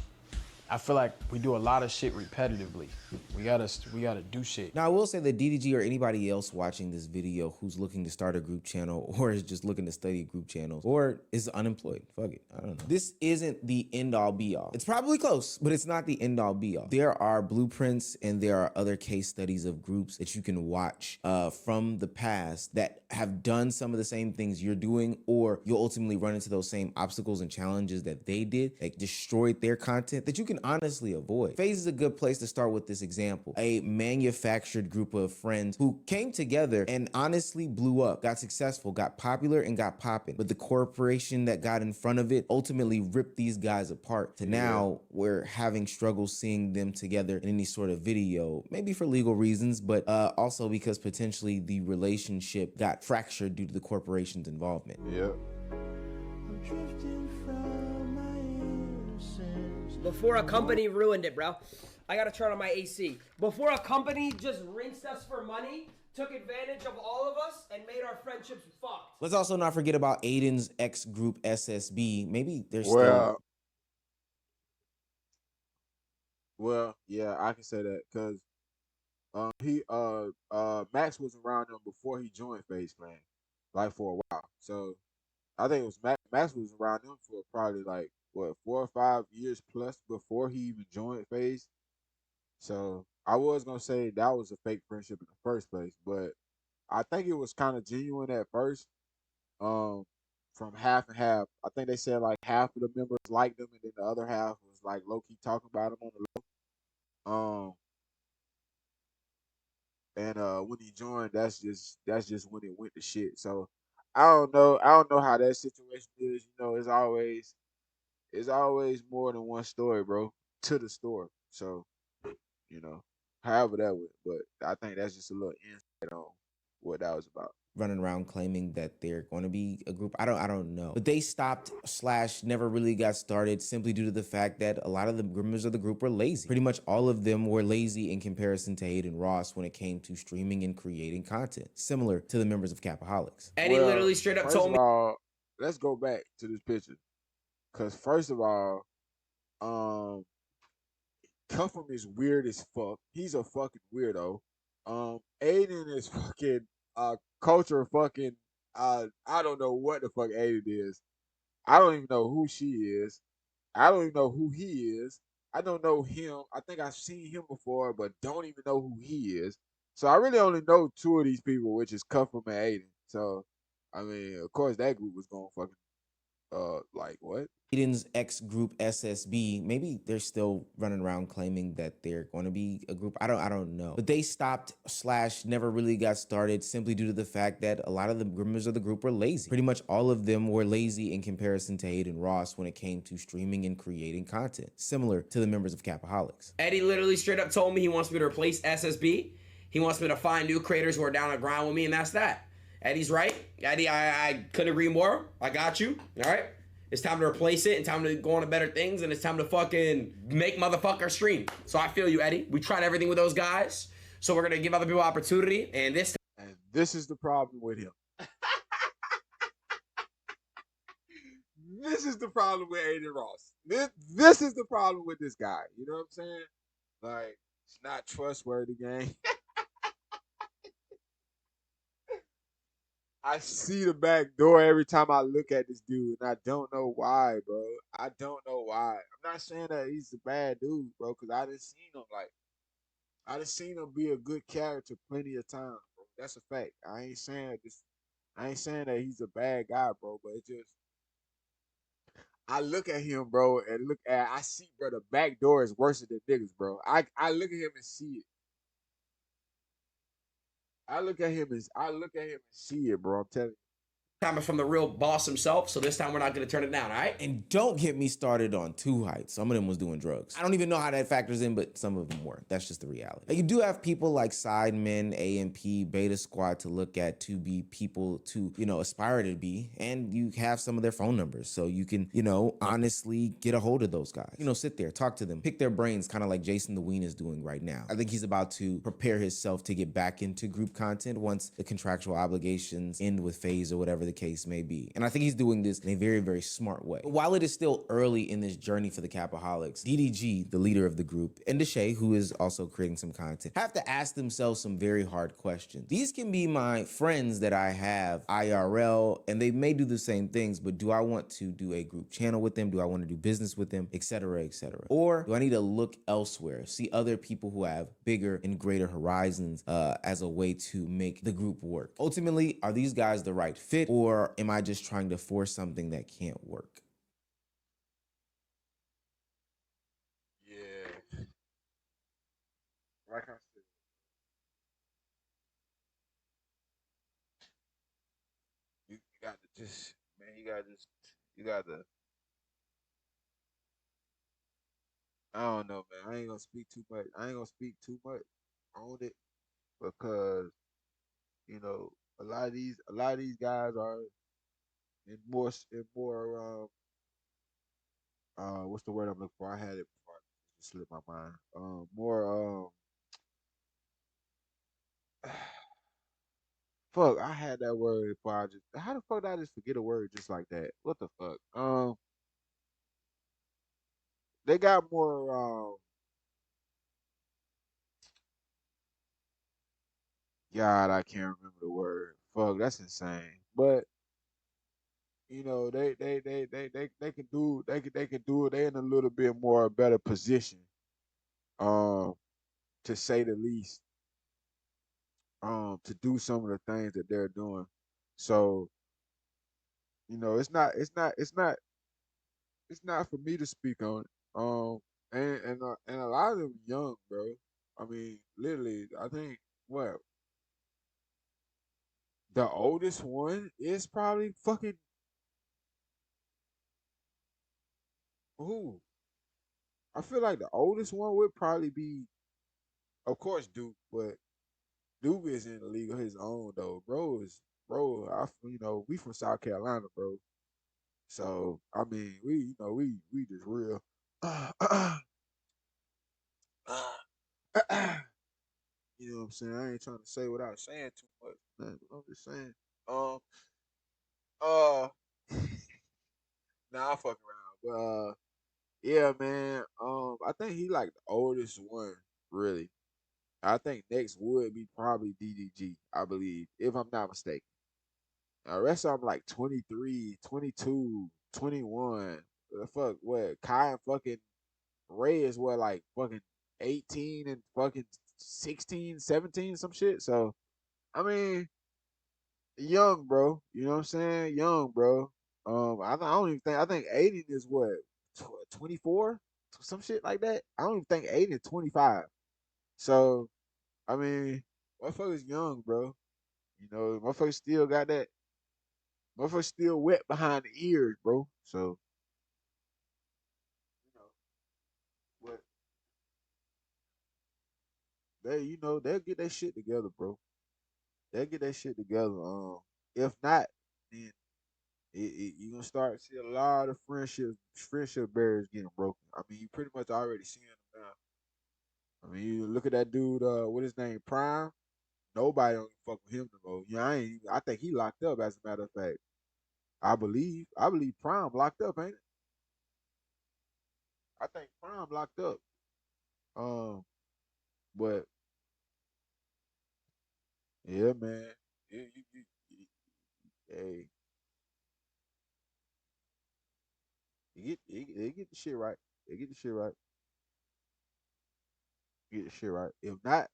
I feel like we do a lot of shit repetitively. We gotta do shit. Now, I will say that DDG or anybody else watching this video who's looking to start a group channel or is just looking to study group channels or is unemployed, fuck it, I don't know. This isn't the end all be all. It's probably close, but it's not the end all be all. There are blueprints and there are other case studies of groups that you can watch from the past that have done some of the same things you're doing, or you'll ultimately run into those same obstacles and challenges that they did, that destroyed their content, that you can honestly avoid. FaZe is a good place to start with this example. A manufactured group of friends who came together and honestly blew up, got successful, got popular, and got popping. But the corporation that got in front of it ultimately ripped these guys apart. To now, we're having struggles seeing them together in any sort of video, maybe for legal reasons, but also because potentially the relationship got fractured due to the corporation's involvement. Yep. Before a company ruined it, bro. I gotta turn on my AC. Before a company just rinsed us for money, took advantage of all of us, and made our friendships fucked. Let's also not forget about Aiden's ex-group SSB. Maybe they're Well, yeah, I can say that because Max was around them before he joined FaZe Clan, like for a while. So I think it was Max was around them for probably like what 4 or 5 years plus before he even joined FaZe. So I was gonna say that was a fake friendship in the first place, but I think it was kind of genuine at first. From half and half. I think they said like half of the members liked them, and then the other half was like low key talking about him on the low. And when he joined, that's just when it went to shit. So I don't know how that situation is. You know, it's always more than one story, bro, to the story. So, you know, however that went. But I think that's just a little insight on what that was about. Running around claiming that they're going to be a group. I don't know. But they stopped / never really got started simply due to the fact that a lot of the members of the group were lazy. Pretty much all of them were lazy in comparison to Aiden Ross when it came to streaming and creating content, similar to the members of Capaholics. Eddie literally straight up told me. Let's go back to this picture. Because first of all, Cuffham is weird as fuck. He's a fucking weirdo. Aiden is fucking culture fucking I don't know what the fuck Aiden is. I don't even know who she is. I don't even know who he is. I don't know him. I think I've seen him before, but don't even know who he is. So I really only know 2 of these people, which is Cuffham and Aiden. So I mean, of course that group was gonna fucking like what? Aiden's ex-group SSB, maybe they're still running around claiming that they're going to be a group. I don't know. But they stopped / never really got started simply due to the fact that a lot of the members of the group were lazy. Pretty much all of them were lazy in comparison to Aiden Ross when it came to streaming and creating content, similar to the members of Capaholics. Eddie literally straight up told me he wants me to replace SSB. He wants me to find new creators who are down the grind with me, and that's that. Eddie's right. Eddie, I couldn't agree more. I got you. All right. It's time to replace it and time to go on to better things and it's time to fucking make motherfuckers stream. So I feel you, Eddie. We tried everything with those guys. So we're going to give other people opportunity. And this is the problem with him. This is the problem with Aiden Ross. This is the problem with this guy. You know what I'm saying? Like, it's not trustworthy, gang. I see the back door every time I look at this dude, and I don't know why, bro. I don't know why. I'm not saying that he's a bad dude, bro, because I done seen him be a good character plenty of times, bro. That's a fact. I ain't saying this. I ain't saying that he's a bad guy, bro, but it just I look at him, bro, and I see, bro, the back door is worse than niggas, bro. I look at him and see it. I look at him and see it, bro. I'm telling you. coming from the real boss himself. So this time we're not going to turn it down, all right? And don't get me started on Two Heights. Some of them was doing drugs. I don't even know how that factors in, but some of them were. That's just the reality. Like, you do have people like Sidemen, AMP, Beta Squad to look at to be people to, aspire to be. And you have some of their phone numbers. So you can, honestly get a hold of those guys. Sit there, talk to them, pick their brains, kind of like Jason the Ween is doing right now. I think he's about to prepare himself to get back into group content once the contractual obligations end with FaZe or whatever the case may be. And I think he's doing this in a very, very smart way. But while it is still early in this journey for the Capaholics, DDG, the leader of the group, and Deshae, who is also creating some content, have to ask themselves some very hard questions. These can be my friends that I have IRL, and they may do the same things, but do I want to do a group channel with them? Do I want to do business with them, etc., etc.? Or do I need to look elsewhere, see other people who have bigger and greater horizons as a way to make the group work? Ultimately, are these guys the right fit, or am I just trying to force something that can't work? Yeah. Like I said, you got to just, man, you got to, I don't know, man. I ain't gonna speak too much. I ain't gonna speak too much on it because, you know, a lot of these guys are in more, what's the word I'm looking for? I had it before it just slipped my mind. More, fuck, I had that word before how the fuck did I just forget a word just like that? What the fuck? They got more, God, I can't remember the word. Fuck, that's insane. But they can do it. They in a little bit more better position, um, to say the least, to do some of the things that they're doing. So, it's not for me to speak on it. And a lot of them young, bro. I mean, literally, I think what the oldest one is probably fucking who? I feel like the oldest one would probably be, of course, Duke, but Duke is in the league of his own though. Bro. We from South Carolina, bro. So I mean, we just real. You know what I'm saying? I ain't trying to say without saying too much. Man, but I'm just saying. Um. Uh. Nah, I'm fucking around. But yeah, man. I think he like the oldest one, really. I think next would be probably DDG, I believe, if I'm not mistaken. The rest of them like 23, 22, 21. The fuck, what? Kai and fucking Ray is what, like fucking 18 and fucking 16, 17, some shit. So, I mean, young, bro. You know what I'm saying? Young, bro. I don't even think, I think Aiden is what, 24? Some shit like that. I don't even think Aiden is 25. So, I mean, motherfucker's young, bro. Motherfucker still got that. Motherfucker still wet behind the ears, bro. So, you know, what they'll get that shit together, bro. They'll get that shit together. If not, then you're gonna start to see a lot of friendship barriers getting broken. I mean, you pretty much already seeing them now. I mean, you look at that dude, what his name, Prime. Nobody don't fuck with him no more. I think he locked up. As a matter of fact, I believe Prime locked up, ain't it? I think Prime locked up. Um, but yeah, man, hey, they get the shit right. They get the shit right. Get the shit right. If not,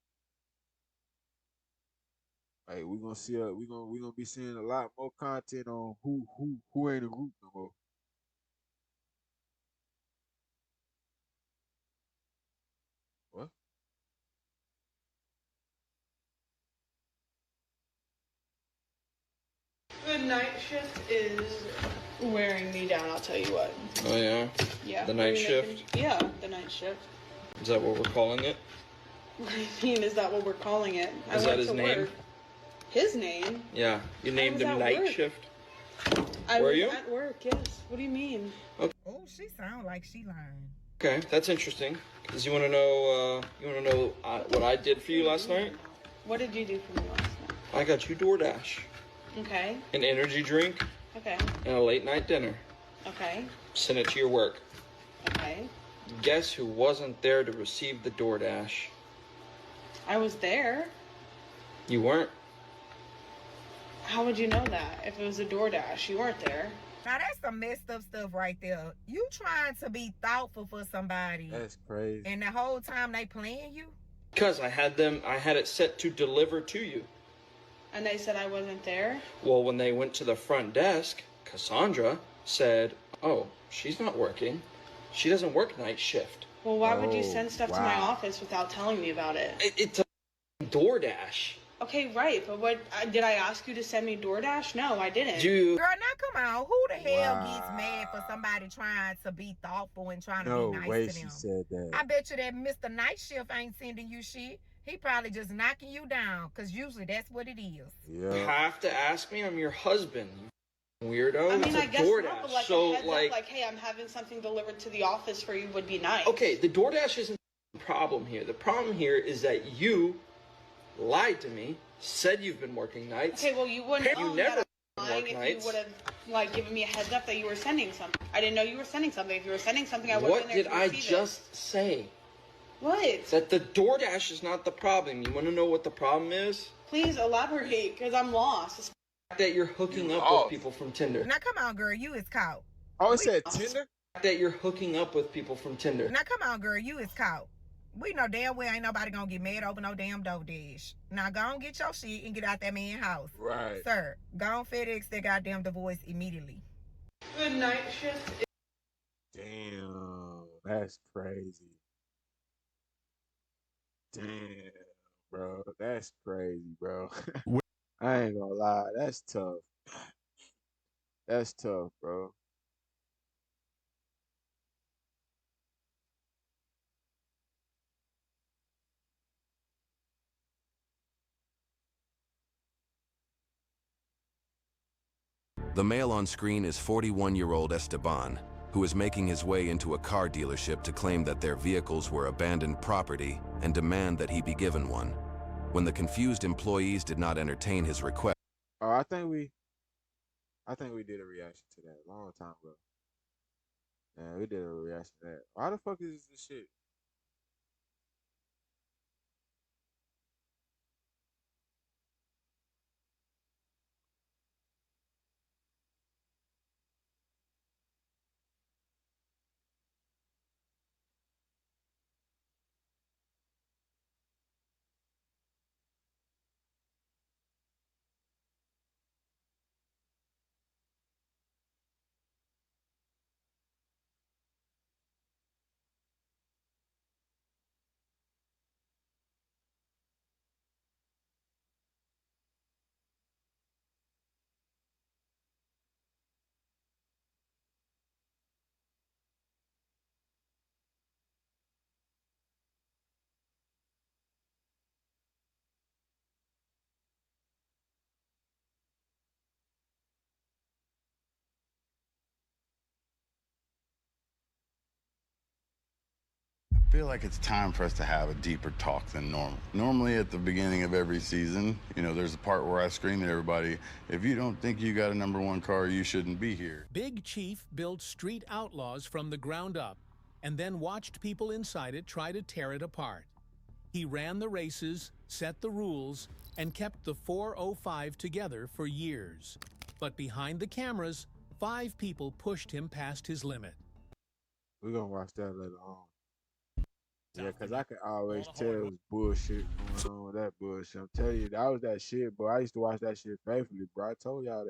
hey, we gonna be seeing a lot more content on who ain't a group no more. What? The night shift is wearing me down, I'll tell you what. Oh yeah? Yeah. The night shift? Yeah, the night shift. Is that what we're calling it? What do you mean, is that what we're calling it? Is that his name? Work. His name? Yeah. You named him Night work? Shift? I Were was you? at work, yes. What do you mean? Okay. Oh, she sound like she lying. Okay, that's interesting. Cause you wanna know what I did for you last night? What did you do for me last night? I got you DoorDash. Okay. An energy drink. Okay. And a late night dinner. Okay. Sent it to your work. Okay. Guess who wasn't there to receive the DoorDash? I was there. You weren't. How would you know that? If it was a DoorDash, you weren't there. Now that's some messed up stuff right there. You trying to be thoughtful for somebody. That's crazy. And the whole time they playing you? Because I had it set to deliver to you. And they said I wasn't there? Well, when they went to the front desk, Cassandra said, "Oh, she's not working. She doesn't work night shift." Well, why would you send stuff to my office without telling me about it? It's a DoorDash. Okay, right, but what did I ask you to send me DoorDash? No, I didn't. Girl, now come on. Who the hell gets mad for somebody trying to be thoughtful and trying to be nice way to she them? said that. I bet you that Mr. Night Shift ain't sending you shit. He probably just knocking you down, because usually that's what it is. You have to ask me. I'm your husband. You weirdo. I mean, it's I a guess DoorDash. not, but like so a heads like, up, like, hey, I'm having something delivered to the office for you would be nice. okay, the DoorDash isn't the problem here. The problem here is that you lied to me, said you've been working nights. Okay, well, you wouldn't You know never that I'm lying work if nights. you would have like given me a heads up that you were sending something. I didn't know you were sending something. If you were sending something, I would have What been there did to I receive just say? What? That the DoorDash is not the problem. You want to know what the problem is? Please elaborate, because I'm lost. That you're hooking up with people from Tinder. Now come on, girl, you is caught. Oh, it said Tinder? That you're hooking up with people from Tinder. Now come on, girl, you is caught. We know damn well ain't nobody gonna get mad over no damn DoorDash. Now go on get your shit and get out that man's house. Right. Sir, go on FedEx that goddamn divorce immediately. The night shift. Damn, that's crazy. Damn, bro, that's crazy, bro. I ain't gonna lie, that's tough. That's tough, bro. The male on screen is 41-year-old Esteban, who is making his way into a car dealership to claim that their vehicles were abandoned property and demand that he be given one. When the confused employees did not entertain his request. Oh, I think we did a reaction to that a long time ago. Yeah, we did a reaction to that. Why the fuck is this shit? I feel like it's time for us to have a deeper talk than normal. Normally at the beginning of every season, you know, there's a part where I scream at everybody, if you don't think you got a #1 car, you shouldn't be here. Big Chief built Street Outlaws from the ground up and then watched people inside it try to tear it apart. He ran the races, set the rules, and kept the 405 together for years. But behind the cameras, 5 people pushed him past his limit. We're gonna watch that later on. Yeah, because I can always tell it's bullshit going on with that bullshit. I'm telling you, that was that shit, bro. I used to watch that shit faithfully, bro. I told y'all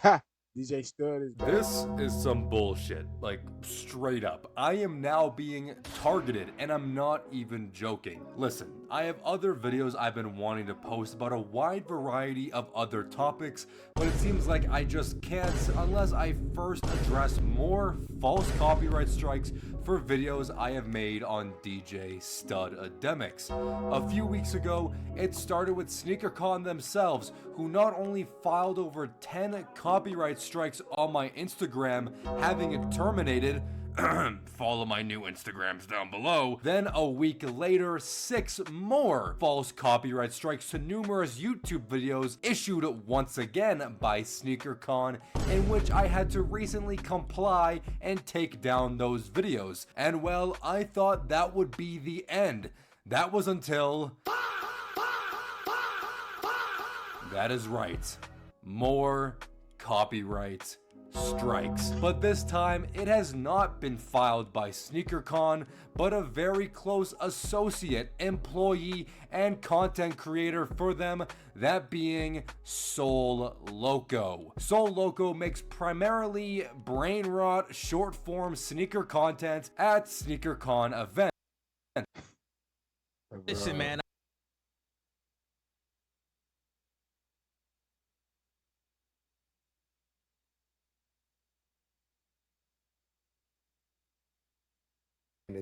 that. DJ Stud is back. This is some bullshit, like straight up. I am now being targeted and I'm not even joking. Listen, I have other videos I've been wanting to post about a wide variety of other topics, but it seems like I just can't unless I first address more false copyright strikes for videos I have made on DJ Stud-ademics. A few weeks ago, it started with SneakerCon themselves, who not only filed over 10 copyright strikes on my Instagram, having it terminated, follow my new Instagrams down below. Then a week later, 6 more false copyright strikes to numerous YouTube videos issued once again by SneakerCon, in which I had to recently comply and take down those videos. And well, I thought that would be the end. That was until... That is right. More copyright strikes. But this time, it has not been filed by SneakerCon, but a very close associate, employee, and content creator for them, that being Soul Loco. Soul Loco makes primarily brain rot, short form sneaker content at SneakerCon events. Listen, man.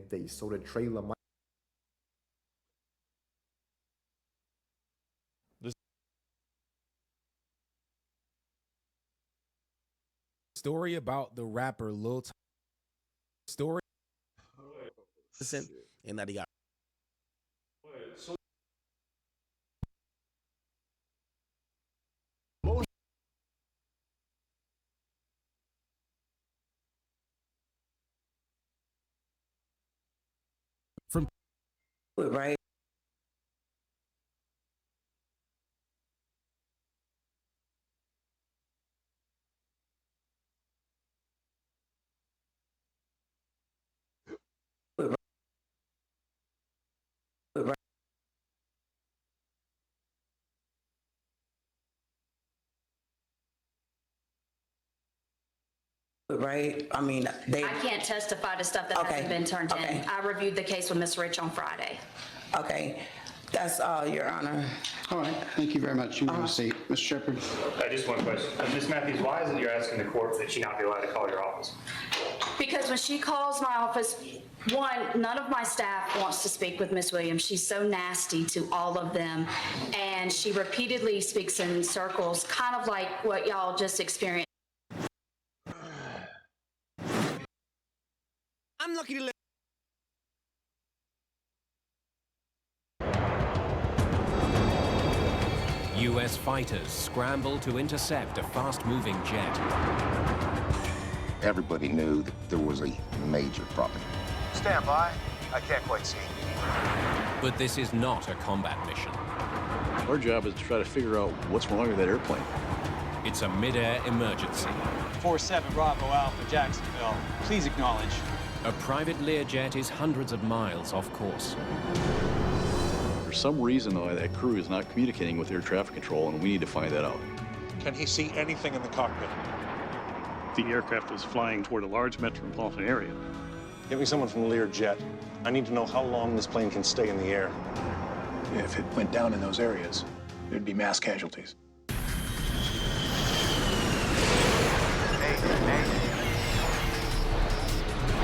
Day, so the trailer might. Story about the rapper Lil Story. Listen, and that he got. From right. Right? I mean, they... I can't testify to stuff that hasn't been turned in. I reviewed the case with Ms. Rich on Friday. Okay. That's all, Your Honor. All right. Thank you very much. You may have a seat. Mr. Shepard. Just one question. Ms. Matthews, why is it you're asking the court that she not be allowed to call your office? Because when she calls my office, one, none of my staff wants to speak with Ms. Williams. She's so nasty to all of them. And she repeatedly speaks in circles, kind of like what y'all just experienced. I'm lucky to live. U.S. fighters scramble to intercept a fast-moving jet. Everybody knew that there was a major problem. Stand by. I can't quite see. But this is not a combat mission. Our job is to try to figure out what's wrong with that airplane. It's a mid-air emergency. 47 Bravo Alpha, Jacksonville. Please acknowledge. A private Learjet is hundreds of miles off course. For some reason, though, that crew is not communicating with air traffic control, and we need to find that out. Can he see anything in the cockpit? The aircraft was flying toward a large metropolitan area. Get me someone from Learjet. I need to know how long this plane can stay in the air. If it went down in those areas, there'd be mass casualties.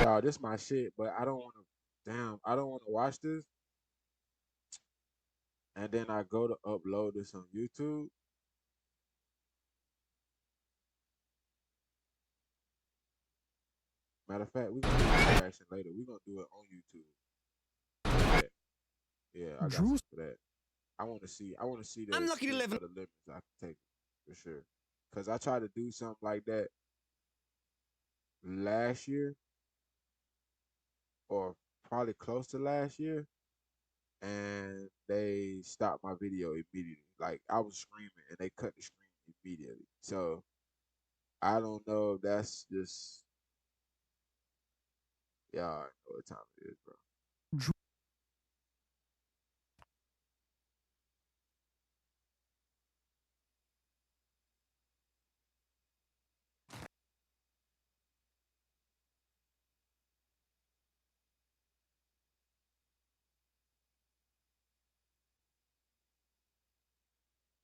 y'all, this my shit, but I don't want to. Damn, I don't want to watch this, and then I go to upload this on YouTube. Matter of fact, we're gonna do a reaction later. We're gonna do it on YouTube. Yeah, I got something for that. I want to see. I want to see the I'm lucky to live in- the limits I can take for sure. Cause I tried to do something like that last year, or probably close to last year, and they stopped my video immediately. Like I was screaming, and they cut the screen immediately. So I don't know if that's just I know what time it is, bro.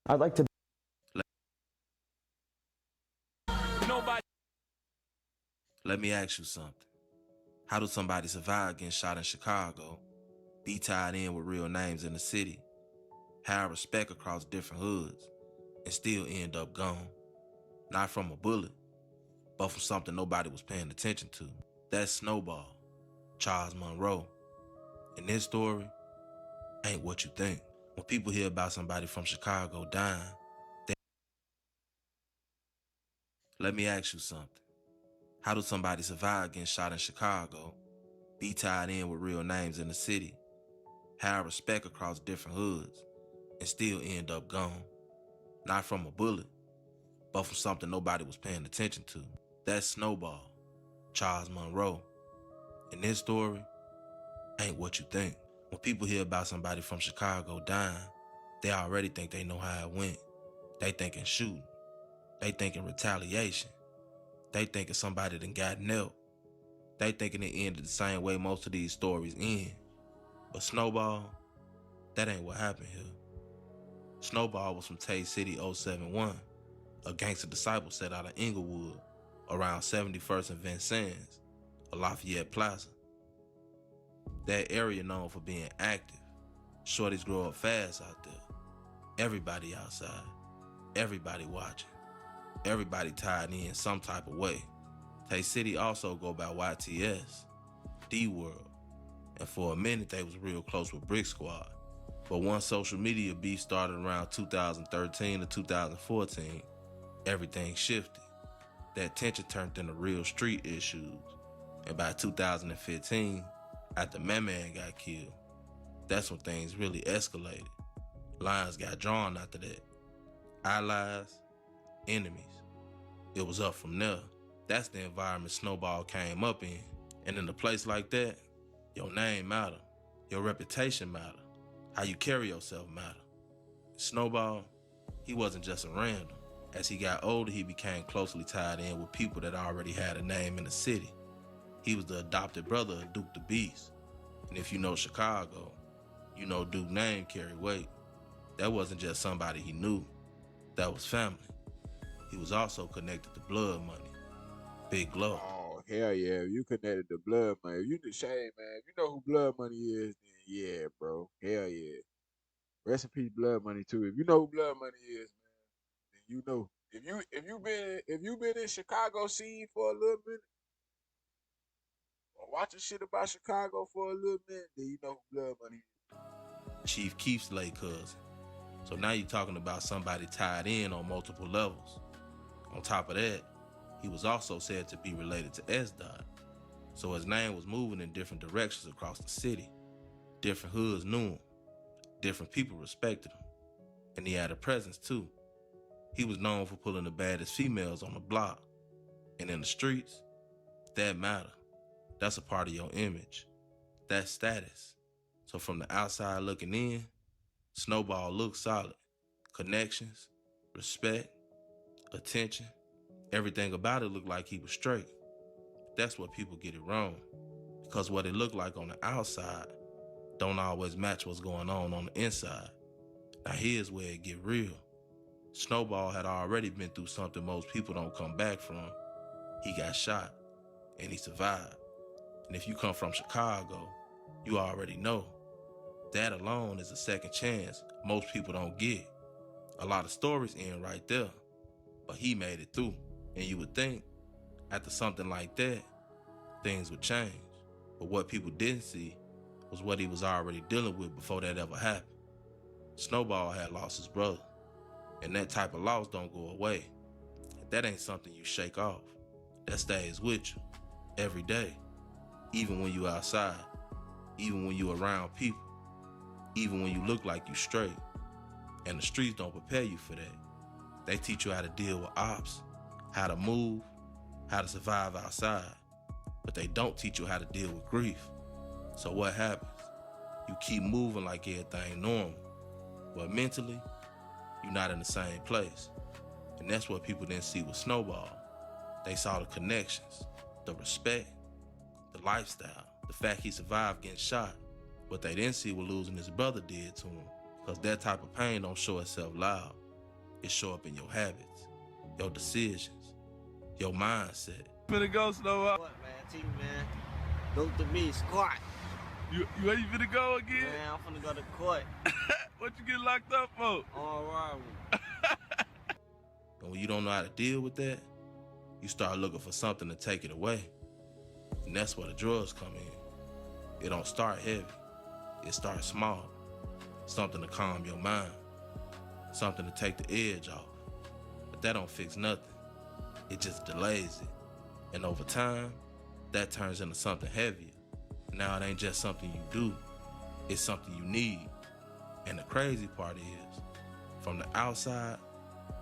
I'd like to. Let me ask you something. How do somebody survive getting shot in Chicago, be tied in with real names in the city, have respect across different hoods, and still end up gone? Not from a bullet, but from something nobody was paying attention to. That's Snowball, Charles Monroe. And this story ain't what you think. When people hear about somebody from Chicago dying, let me ask you something. How do somebody survive getting shot in Chicago, be tied in with real names in the city, have respect across different hoods, and still end up gone? Not from a bullet, but from something nobody was paying attention to. That's Snowball, Charles Monroe. And this story ain't what you think. When people hear about somebody from Chicago dying, they already think they know how it went. They thinking shooting. They thinking retaliation. They thinking somebody done got nailed. They thinking it ended the same way most of these stories end. But Snowball, that ain't what happened here. Snowball was from Tay City 071, a gangster disciple set out of Inglewood, around 71st and Vincennes, a Lafayette Plaza. That area known for being active. Shorties grow up fast out there. Everybody outside. Everybody watching. Everybody tied in some type of way. Tay City also go by YTS, D-World, and for a minute they was real close with Brick Squad. But once social media beef started around 2013 to 2014, everything shifted. That tension turned into real street issues. And by 2015, after Man got killed, that's when things really escalated. Lines got drawn after that. Allies, enemies. It was up from there. That's the environment Snowball came up in. And in a place like that, your name matter. Your reputation matter. How you carry yourself matter. Snowball, he wasn't just a random. As he got older, he became closely tied in with people that already had a name in the city. He was the adopted brother of Duke the Beast. And if you know Chicago, you know Duke's name carried weight. That wasn't just somebody he knew. That was family. He was also connected to blood money. Big Glow. Oh, hell yeah. You connected to blood money. If you the shame, man. If you know who blood money is, then yeah, bro. Hell yeah. Rest in peace, blood money too. If you know who blood money is, man, then you know. If you been in Chicago scene for a little minute, or watching shit about Chicago for a little minute, then you know who blood money is. Chief Keef's late cousin. So now you're talking about somebody tied in on multiple levels. On top of that, he was also said to be related to S-Dot. So his name was moving in different directions across the city. Different hoods knew him. Different people respected him. And he had a presence too. He was known for pulling the baddest females on the block. And in the streets, that matter. That's a part of your image. That's status. So from the outside looking in, Snowball looked solid. Connections, respect, attention, everything about it looked like he was straight. That's what people get it wrong. Because what it looked like on the outside don't always match what's going on the inside. Now here's where it get real. Snowball had already been through something most people don't come back from. He got shot, and he survived. And if you come from Chicago, you already know that alone is a second chance most people don't get. A lot of stories end right there, but he made it through. And you would think after something like that, things would change. But what people didn't see was what he was already dealing with before that ever happened. Snowball had lost his brother, and that type of loss don't go away. That ain't something you shake off. That stays with you every day, even when you outside, even when you around people, even when you look like you straight. And the streets don't prepare you for that. They teach you how to deal with ops, how to move, how to survive outside, but they don't teach you how to deal with grief. So what happens? You keep moving like everything normal, but mentally, you're not in the same place. And that's what people didn't see with Snowball. They saw the connections, the respect, the lifestyle, the fact he survived getting shot. What they didn't see what losing his brother did to him, because that type of pain don't show itself loud. It show up in your habits, your decisions, your mindset. Finna go, Snowball. What, man? Team, man. Go to me, squat. You where you finna go again? Man, I'm finna go to court. What you get locked up for? All robbery. And when you don't know how to deal with that, you start looking for something to take it away. And that's where the drugs come in. It don't start heavy. It starts small. Something to calm your mind. Something to take the edge off. But that don't fix nothing. It just delays it. And over time, that turns into something heavier. Now it ain't just something you do. It's something you need. And the crazy part is, from the outside,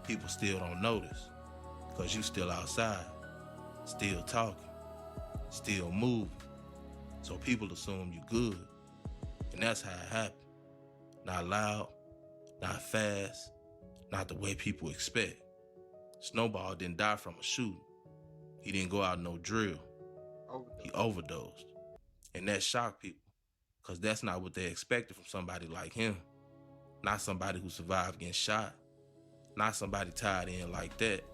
people still don't notice. Because you still outside, still talking, still moving. So people assume you good. And that's how it happened. Not loud, not fast, not the way people expect. Snowball didn't die from a shooting. He didn't go out no drill. He overdosed. And that shocked people, because that's not what they expected from somebody like him. Not somebody who survived getting shot. Not somebody tied in like that.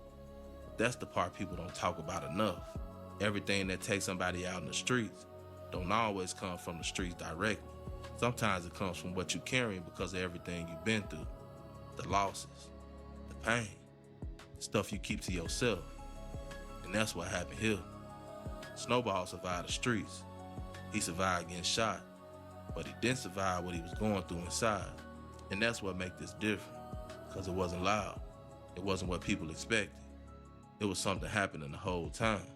That's the part people don't talk about enough. Everything that takes somebody out in the streets don't always come from the streets directly. Sometimes it comes from what you're carrying because of everything you've been through. The losses, the pain, stuff you keep to yourself. And that's what happened here. Snowball survived the streets. He survived getting shot, but he didn't survive what he was going through inside. And that's what makes this different, because it wasn't loud. It wasn't what people expected. It was something happening the whole time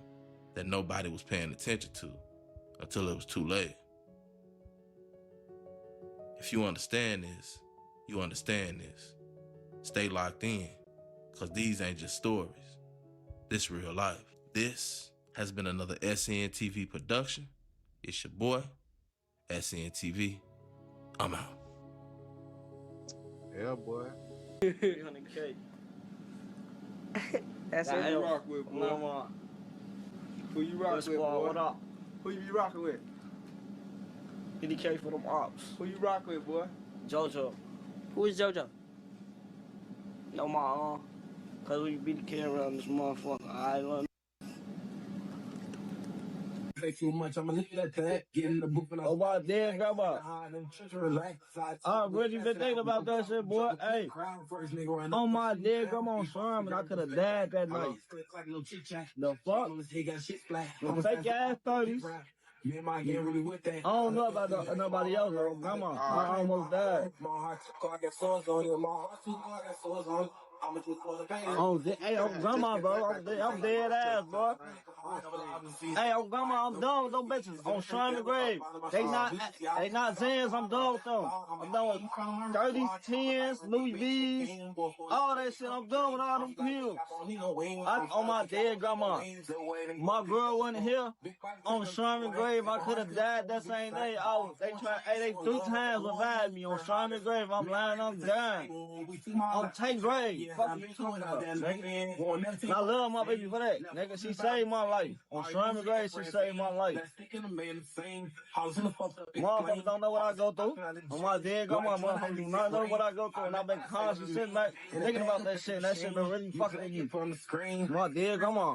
that nobody was paying attention to until it was too late. If you understand this, you understand this. Stay locked in, because these ain't just stories. This real life. This has been another SNTV production. It's your boy, SNTV. I'm out. Yeah, boy. 300K. That's who you rock with, boy. Who you rock with, boy? What up? Who you be rocking with? 50K for them ops. Who you rock with, boy? JoJo. Who is JoJo? No, my cause we beat the kid around this motherfucker island. Play too much, I'ma leave that to that. Get in the booth and oh my damn, grandma. I really been thinking about that shit, boy. Hey, on my dead grandma Sherman, I could have died that night. The fuck? The fake ass 30s. Me and my gang really with that. I don't know about nobody else, bro. Come on, I almost died. My heart too cold, I got sores on it. My heart too cold, I got sores on it. I'ma just call the pain. Oh, hey, I'm grandma, bro. I'm dead ass, bro. Hey, I'm grandma, I'm done with them bitches. On Sherman Grave. They not Zans, I'm done with them. I'm done with 30s, 10s, Louis V's, all that shit. I'm done with all them pills. On my dead grandma. My girl wasn't here. On Sherman Grave, I could have died that same day. They 3 times revived me on Sherman Grave. I'm lying, I'm dying. On Tate Grave. Fuck you talking about, nigga. I love my baby for that, nigga. She saved my life. On Sherman Grave, she saved my life. Motherfuckers don't know what I go through. On my dead grandma, motherfuckers do not know what I go through. And I've been constantly sitting back thinking about that shit. And that shit been really fucking with me. My dead grandma.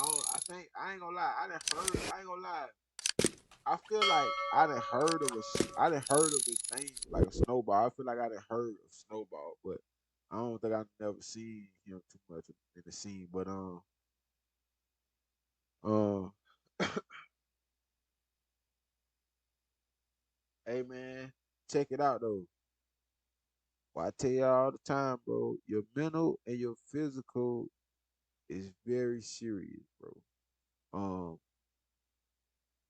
I think I ain't gonna lie. I ain't gonna lie. I feel like I done heard of his name like a Snowball. I feel like I done heard of Snowball, but I don't think I've never seen him too much in the scene. But um, hey man, check it out though. Well, I tell you all the time, bro. Your mental and your physical is very serious, bro.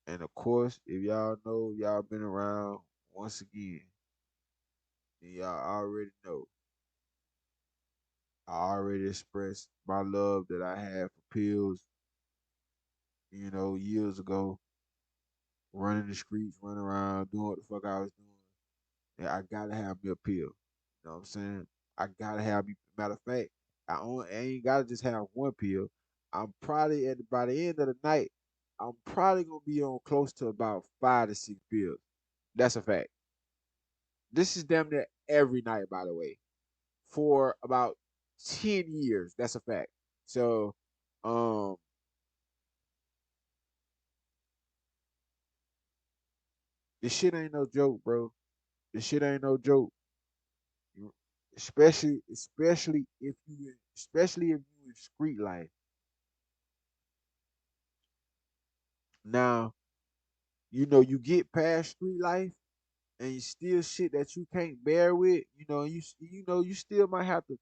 And of course, if y'all know, y'all been around once again, then y'all already know. I already expressed my love that I had for pills, years ago, running the streets, running around, doing what the fuck I was doing. And I gotta have me a pill. You know what I'm saying? I gotta have me. Matter of fact, I ain't gotta just have one pill. I'm probably by the end of the night, I'm probably gonna be on close to about 5 to 6 pills. That's a fact. This is damn near every night, by the way, for about 10 years. That's a fact. So, um, this shit ain't no joke, bro. This shit ain't no joke. Especially if you in street life. Now, you get past street life and you still shit that you can't bear with, you still might have to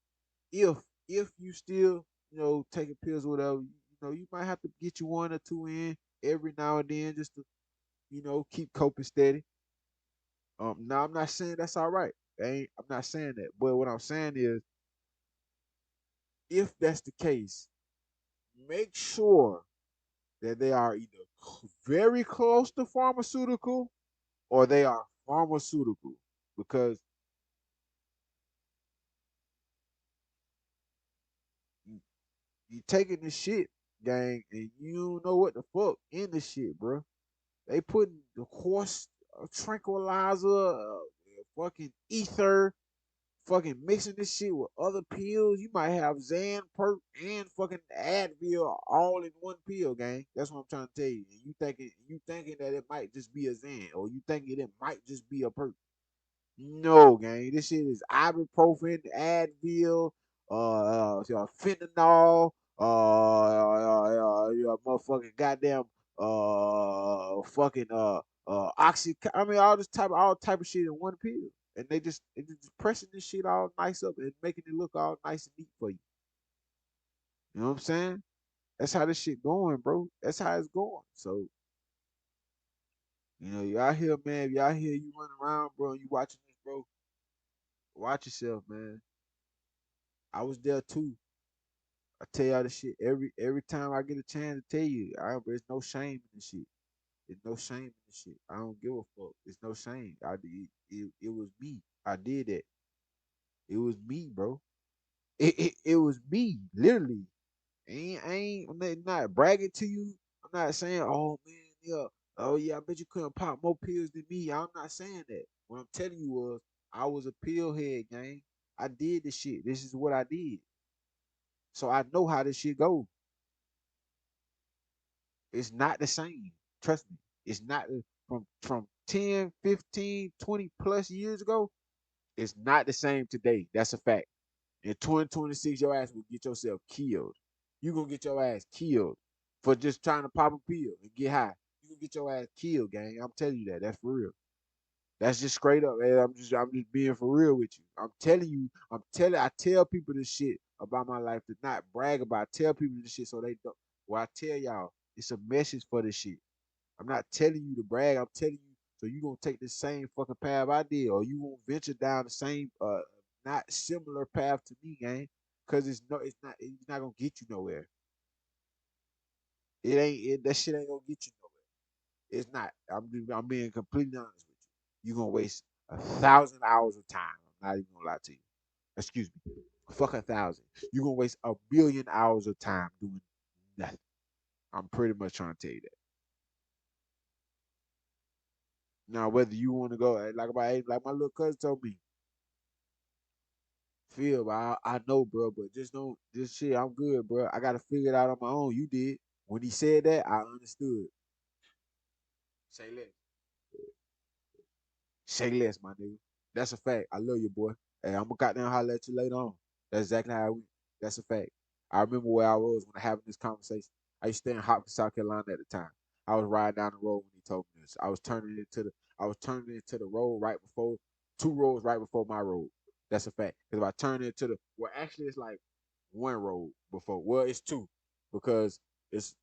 if you still, taking pills or whatever, you might have to get you one or two in every now and then just to, keep coping steady. Now I'm not saying that's all right. I'm not saying that. But what I'm saying is if that's the case, make sure that they are either very close to pharmaceutical or they are pharmaceutical because you taking the shit, gang, and you don't know what the fuck in the shit, bro. They putting the horse tranquilizer, fucking ether, fucking mixing this shit with other pills. You might have Zan, Perk, and fucking Advil all in one pill, gang. That's what I'm trying to tell you. And you thinking that it might just be a Zan, or you thinking it might just be a Perk. No, gang. This shit is ibuprofen, Advil, fentanyl, motherfucking goddamn, fucking, oxy. I mean, all type of shit in one pill, and they just pressing this shit all nice up and making it look all nice and neat for you. You know what I'm saying? That's how this shit going, bro. That's how it's going. So, you out here, man. If y'all here, you running around, bro, and you watching this, bro. Watch yourself, man. I was there too. I tell y'all this shit every time I get a chance to tell you. There's no shame in this shit. There's no shame in this shit. I don't give a fuck. There's no shame. It was me. I did that. It was me, bro. It was me, literally. I'm not bragging to you. I'm not saying, oh man, yeah, oh yeah, I bet you couldn't pop more pills than me. I'm not saying that. What I'm telling you was I was a pill head, gang. I did this shit. This is what I did. So I know how this shit goes. It's not the same. Trust me. It's not from 10, 15, 20 plus years ago. It's not the same today. That's a fact. In 2026, your ass will get yourself killed. You gonna get your ass killed for just trying to pop a pill and get high. You gonna get your ass killed, gang. I'm telling you that. That's for real. That's just straight up, man. I'm just being for real with you. I'm telling you, I tell people this shit about my life to not brag about. I tell people this shit so they don't. Well, I tell y'all, it's a message for this shit. I'm not telling you to brag. I'm telling you so you gonna take the same fucking path I did, or you won't venture down the same, not similar path to me, gang. Cause it's not gonna get you nowhere. That shit ain't gonna get you nowhere. It's not. I'm being completely honest with you. You're gonna waste 1,000 hours of time. I'm not even gonna lie to you. Excuse me. Fuck 1,000. You're gonna waste 1,000,000,000 hours of time doing nothing. I'm pretty much trying to tell you that. Now, whether you want to go like my little cousin told me, Phil, I know, bro, but just don't. This shit, I'm good, bro. I gotta figure it out on my own. You did. When he said that, I understood. Say less. Say less, my nigga. That's a fact. I love you, boy. Hey, I'm gonna goddamn holler at you later on. That's exactly how I went. That's a fact. I remember where I was when I having this conversation. I used to stay in Hopkins, South Carolina at the time. I was riding down the road when he told me this. I was turning into the road right before 2 roads right before my road. That's a fact. Because if I turn into the well, actually it's like 1 road before. Well, it's 2 because it's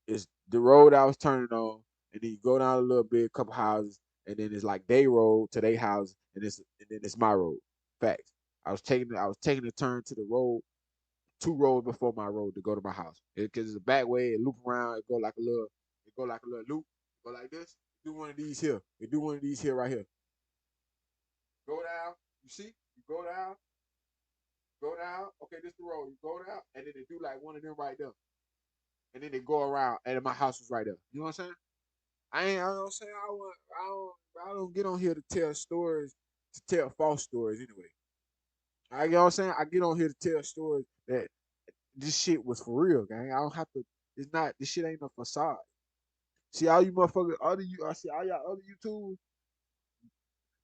the road I was turning on, and then you go down a little bit, a couple houses, and then it's like they road to their house, and then it's my road. Facts. I was taking a turn to the road 2 roads before my road to go to my house. Because it's a back way, it loop around, it go like a little loop, go like this. Do one of these here. You do one of these here right here. Go down. You see? You go down. Go down. Okay, this the road. You go down, and then they do like one of them right there, and then they go around, and my house was right there. You know what I'm saying? I don't say I don't get on here to tell stories, to tell false stories anyway. You know what I'm saying? I get on here to tell stories that this shit was for real, gang. I don't have to. It's not. This shit ain't no facade. See all you motherfuckers, I see all y'all other YouTubers.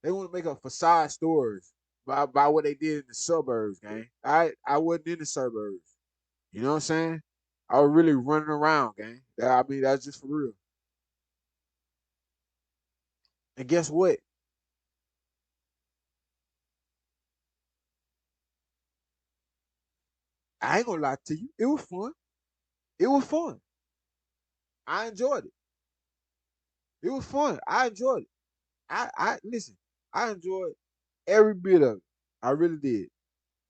They want to make a facade stories by what they did in the suburbs, gang. I wasn't in the suburbs. You know what I'm saying? I was really running around, gang. I mean, that's just for real. And guess what? I ain't gonna lie to you. It was fun. It was fun. I enjoyed it. It was fun. I enjoyed it. I listen. I enjoyed every bit of it. I really did.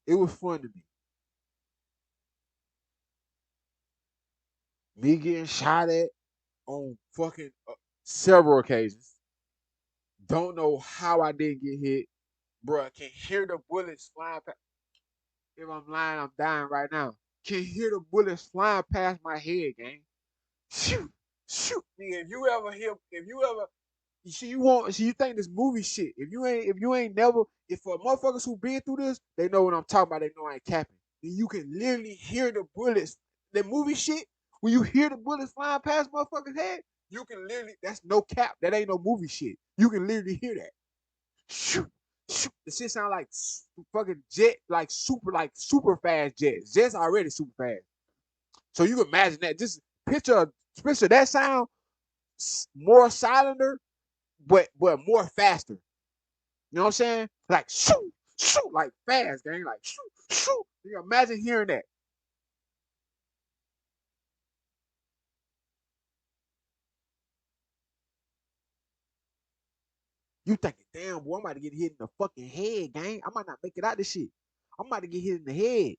It was fun to me. Me getting shot at on fucking several occasions. Don't know how I didn't get hit, bruh. Can hear the bullets flying. If I'm lying, I'm dying right now. Can hear the bullets flying past my head, gang. Shoot, shoot, nigga. If you ever, you think this movie shit. If you ain't never, if for motherfuckers who been through this, they know what I'm talking about. They know I ain't capping. Then you can literally hear the bullets. The movie shit, when you hear the bullets flying past motherfuckers' head, you can literally, that's no cap. That ain't no movie shit. You can literally hear that. Shoot, shoot. The shit sound like fucking jet, like super fast jets. Jets already super fast. So you can imagine that. Just picture that sound more silenter, but more faster. You know what I'm saying? Like shoot, shoot, like fast, gang. Like shoot, shoot. You can imagine hearing that. You thinking, damn, boy, I'm about to get hit in the fucking head, gang. I might not make it out this shit. I'm about to get hit in the head.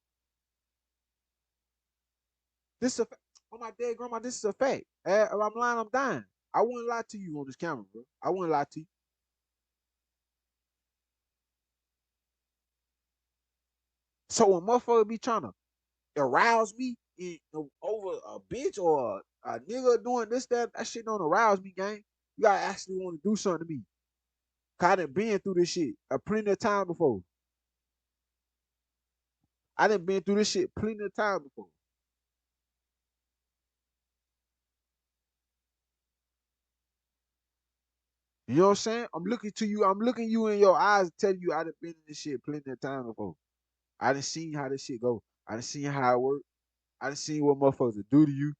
This is a fact. Oh my dead grandma, this is a fact. If I'm lying, I'm dying. I wouldn't lie to you on this camera, bro. I wouldn't lie to you. So when motherfucker be trying to arouse me over a bitch or a nigga doing this, that shit don't arouse me, gang. You gotta actually want to do something to me. Cause I done been through this shit plenty of time before. I done been through this shit plenty of time before. You know what I'm saying? I'm looking you in your eyes, telling you I done been in this shit plenty of time before. I done seen how this shit go. I done seen how it work. I done seen what motherfuckers do to you.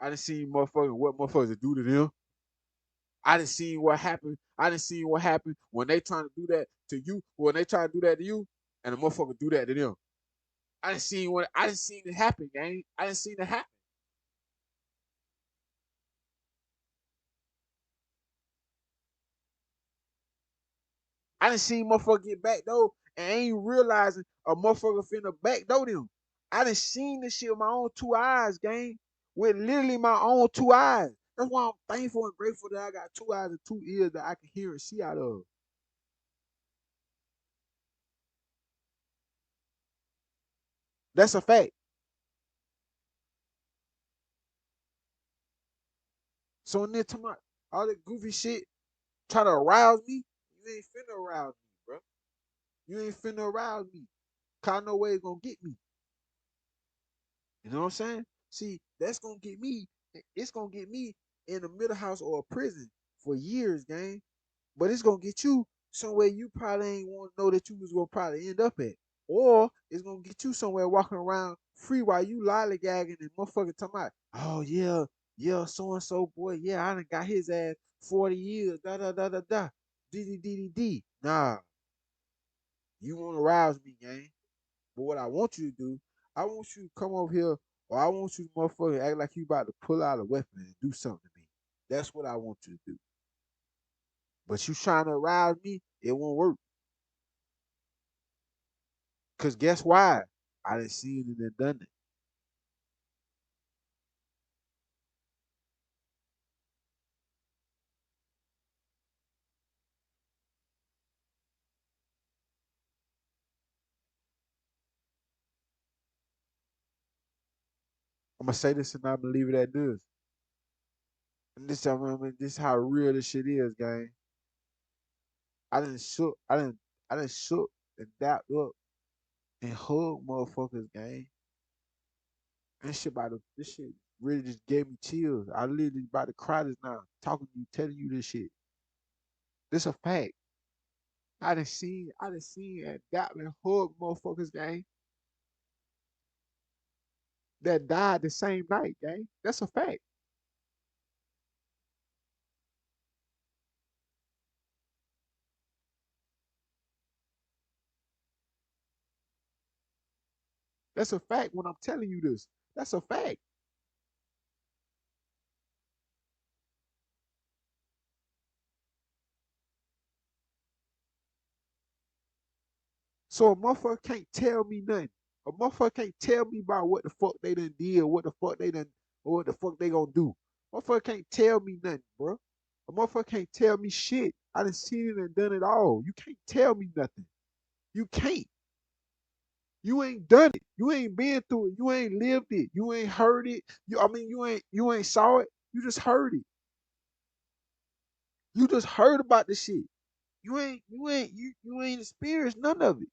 I done seen what motherfuckers do to them. I done seen what happened. I done seen what happened when they trying to do that to you, when they try to do that to you, and the motherfucker do that to them. I done seen it happen, gang. I done seen it happen. I done seen motherfucker get back though and ain't realizing a motherfucker finna back though them. I done seen this shit with my own 2 eyes, gang. With literally my own 2 eyes. That's why I'm thankful and grateful that I got 2 eyes and 2 ears that I can hear and see out of. That's a fact. So in there to my all that goofy shit try to arouse me, you ain't finna arouse me, bro. You ain't finna arouse me. Cause I know where it's gonna get me. You know what I'm saying? See, that's gonna get me It's gonna get me in a middle house or a prison for years, gang. But it's gonna get you somewhere you probably ain't want to know that you was gonna probably end up at. Or it's gonna get you somewhere walking around free while you lollygagging and motherfucking talking about, oh yeah, yeah, so and so boy, yeah, I done got his ass 40 years, da da da da da. D D D D D. Nah, you wanna rouse me, gang. But what I want you to do, I want you to come over here, or I want you to motherfucker act like you about to pull out a weapon and do something to me. That's what I want you to do. But you trying to arouse me, it won't work. Cause guess why? I done seen it and done it. I'm gonna say this and I believe it at this. And this, I mean, this how real this shit is, gang. I done shook, I done shook and dapped up and hugged motherfuckers, gang. This shit really just gave me chills. I literally about to cry this now, talking to you, telling you this shit. This a fact. I done seen and dapped and hugged motherfuckers, gang, that died the same night, gang. That's a fact. That's a fact when I'm telling you this. That's a fact. So a motherfucker can't tell me nothing. A motherfucker can't tell me about what the fuck they done did, or what the fuck they done, or what the fuck they gonna do. Motherfucker can't tell me nothing, bro. A motherfucker can't tell me shit. I done seen it and done it all. You can't tell me nothing. You can't. You ain't done it. You ain't been through it. You ain't lived it. You ain't heard it. You ain't saw it. You just heard it. You just heard about the shit. You ain't experienced none of it.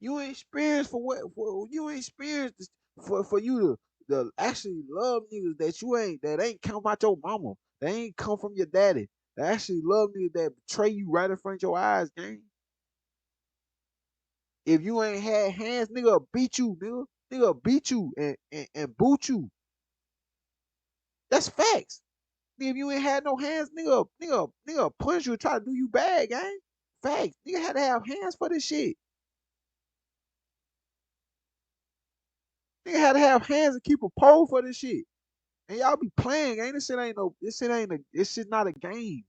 You ain't experienced for what for you ain't experienced for you to actually love niggas that ain't come out your mama. They ain't come from your daddy. They actually love niggas that betray you right in front of your eyes, gang. If you ain't had hands, nigga beat you, nigga. Nigga beat you and boot you. That's facts. If you ain't had no hands, nigga punch you and try to do you bad, gang. Facts. Nigga had to have hands for this shit. Nigga had to have hands and keep a pole for this shit. And y'all be playing, ain't this shit not a game.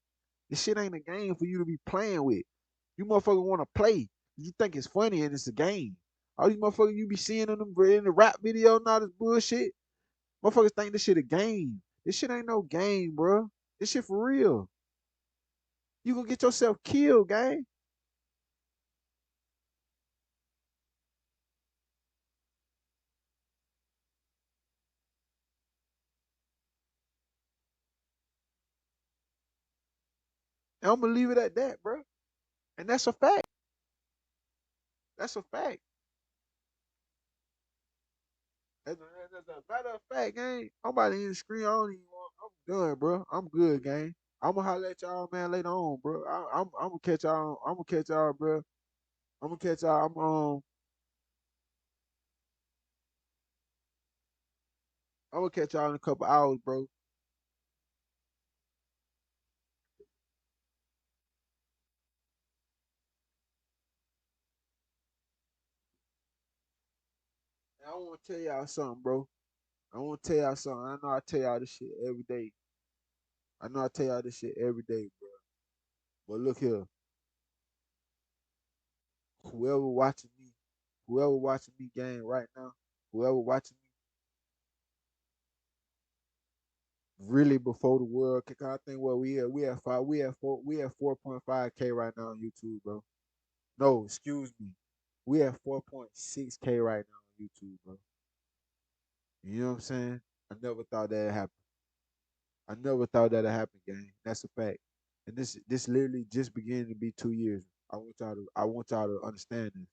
This shit ain't a game for you to be playing with. You motherfuckers wanna play. You think it's funny and it's a game. All these motherfuckers you be seeing in the rap video and all this bullshit. Motherfuckers think this shit a game. This shit ain't no game, bro. This shit for real. You gonna get yourself killed, gang. And I'm gonna leave it at that, bro. And that's a fact. That's a fact. As a matter of fact, gang, I'm about to end the screen. I don't even want. I'm done, bro. I'm good, gang. I'm gonna holler at y'all, man, later on, bro. I'm gonna catch y'all. I'm gonna catch y'all, bro. I'm gonna catch y'all. I'm gonna catch y'all in a couple hours, bro. And I want to tell y'all something, bro. I want to tell y'all something. I know I tell y'all this shit every day. I know I tell y'all this shit every day, bro. But look here, whoever watching me, whoever watching me game right now, whoever watching me really before the world kick. I think what we have 4.5K right now on YouTube, bro. No, excuse me. We have 4.6K right now on YouTube, bro. You know what I'm saying? I never thought that'd happen. I never thought that'd happen, gang. That's a fact. And this literally just beginning to be 2 years. I want y'all to understand this.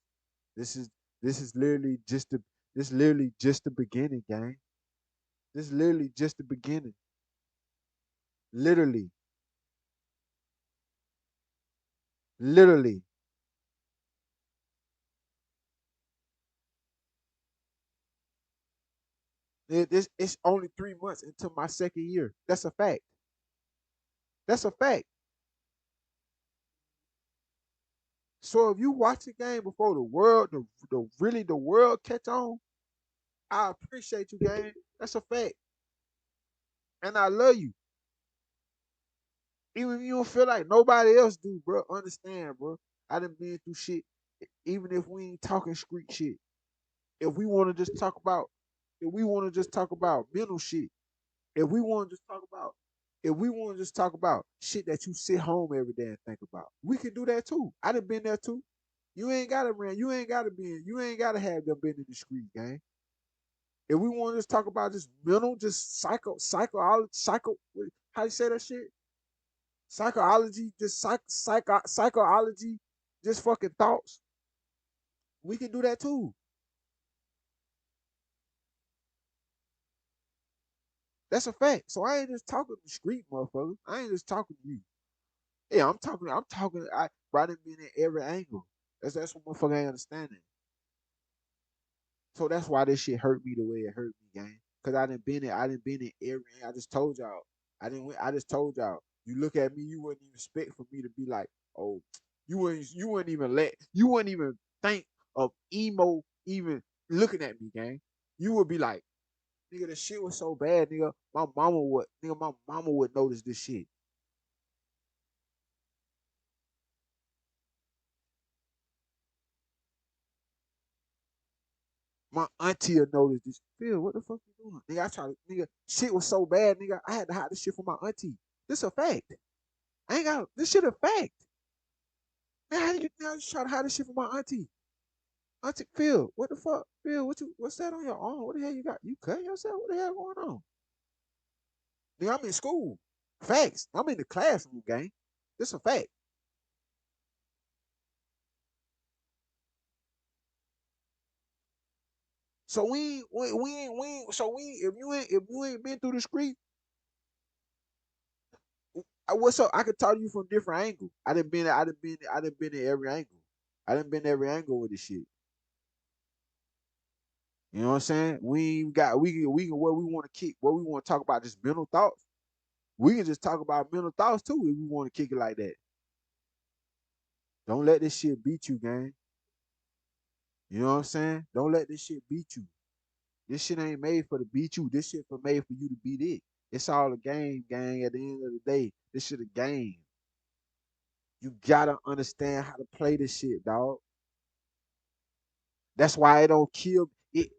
This is This is literally just the this literally just the beginning, gang. This is literally just the beginning. Literally. Literally. It's only 3 months into my second year. That's a fact. That's a fact. So if you watch the game before the world, the world catch on, I appreciate you, gang. That's a fact. And I love you. Even if you don't feel like nobody else do, bro. Understand, bro. I done been through shit. Even if we ain't talking street shit. If we want to just talk about, if we want to just talk about mental shit. If we want to just talk about, if we want to just talk about shit that you sit home every day and think about, we can do that too. I done been there too. You ain't gotta run. You ain't gotta be. You ain't gotta have them been in the street, gang. If we want to just talk about just mental, just psycho. How you say that shit? Psychology, just psychology, just fucking thoughts. We can do that too. That's a fact. So I ain't just talking to the street motherfuckers. I ain't just talking to you. Yeah, I'm talking. Bro, I done been in every angle. That's what motherfucker ain't understanding. So that's why this shit hurt me the way it hurt me, gang. Cause I done been in every. I just told y'all. I just told y'all. You look at me, you wouldn't even expect for me to be like, oh, you wouldn't even think of emo even looking at me, gang. You would be like, nigga, the shit was so bad, nigga. My mama would notice this shit. My auntie will notice this. Phil, what the fuck you doing? Nigga, I try to, nigga, shit was so bad, nigga. I had to hide this shit from my auntie. This a fact. I ain't got this shit a fact. Man, how do you now just try to hide this shit from my auntie? Auntie Phil, what the fuck? Phil, what's that on your arm? What the hell you got? You cut yourself? What the hell going on? Nigga, I'm in school. Facts. I'm in the classroom, gang. This a fact. So if you ain't been through the street, what's up? I could talk to you from different angles. I done been in every angle. I done been every angle with this shit. You know what I'm saying? We ain't got we can what we want to kick, what we want to talk about, just mental thoughts. We can just talk about mental thoughts too if we want to kick it like that. Don't let this shit beat you, gang. You know what I'm saying? Don't let this shit beat you. This shit ain't made for to beat you. This shit for made for you to beat it. It's all a game, gang. At the end of the day, this shit a game. You gotta understand how to play this shit, dog. That's why it don't kill it.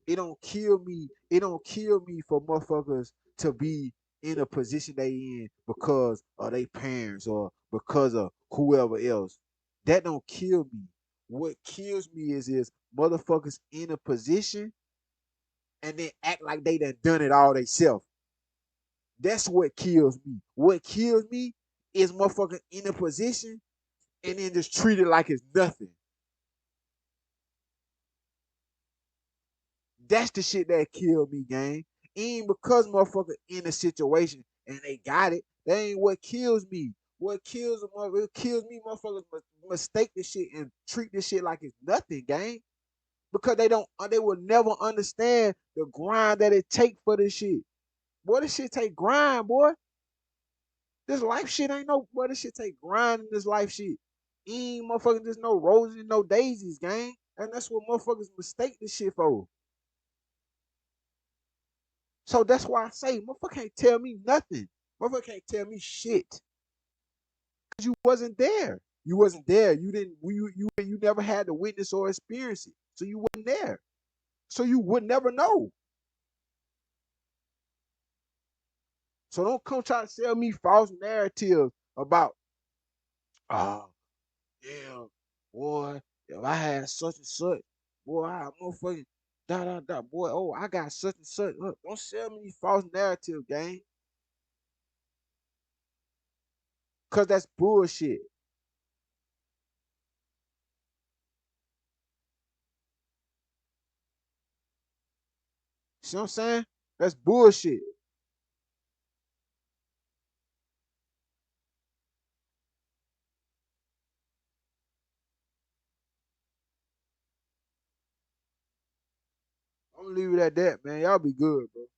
It don't kill me. It don't kill me for motherfuckers to be in a position they in because of their parents or because of whoever else. That don't kill me. What kills me is motherfuckers in a position and then act like they done it all themselves. That's what kills me. What kills me is motherfucker in a position and then just treat it like it's nothing. That's the shit that killed me, gang. Ain't because motherfucker in a situation and they got it. That ain't what kills me. What kills a motherfucker, it kills me, motherfuckers mistake this shit and treat this shit like it's nothing, gang. Because they will never understand the grind that it take for this shit. Boy, this shit take grind, boy. This life shit ain't no, boy, this shit take grind in this life shit. Ain't motherfucking just no roses and no daisies, gang. And that's what motherfuckers mistake this shit for. So that's why I say, motherfucker can't tell me nothing. Motherfucker can't tell me shit. Cause you wasn't there. You wasn't there. You didn't. You never had to witness or experience it. So you wasn't there. So you would never know. So don't come try to sell me false narratives about, oh yeah, boy, if I had such and such, boy, I motherfucking da da da, boy. Oh, I got such and such. Look, don't sell me false narrative, gang. Cause that's bullshit. See what I'm saying? That's bullshit. I'm gonna leave it at that, man. Y'all be good, bro.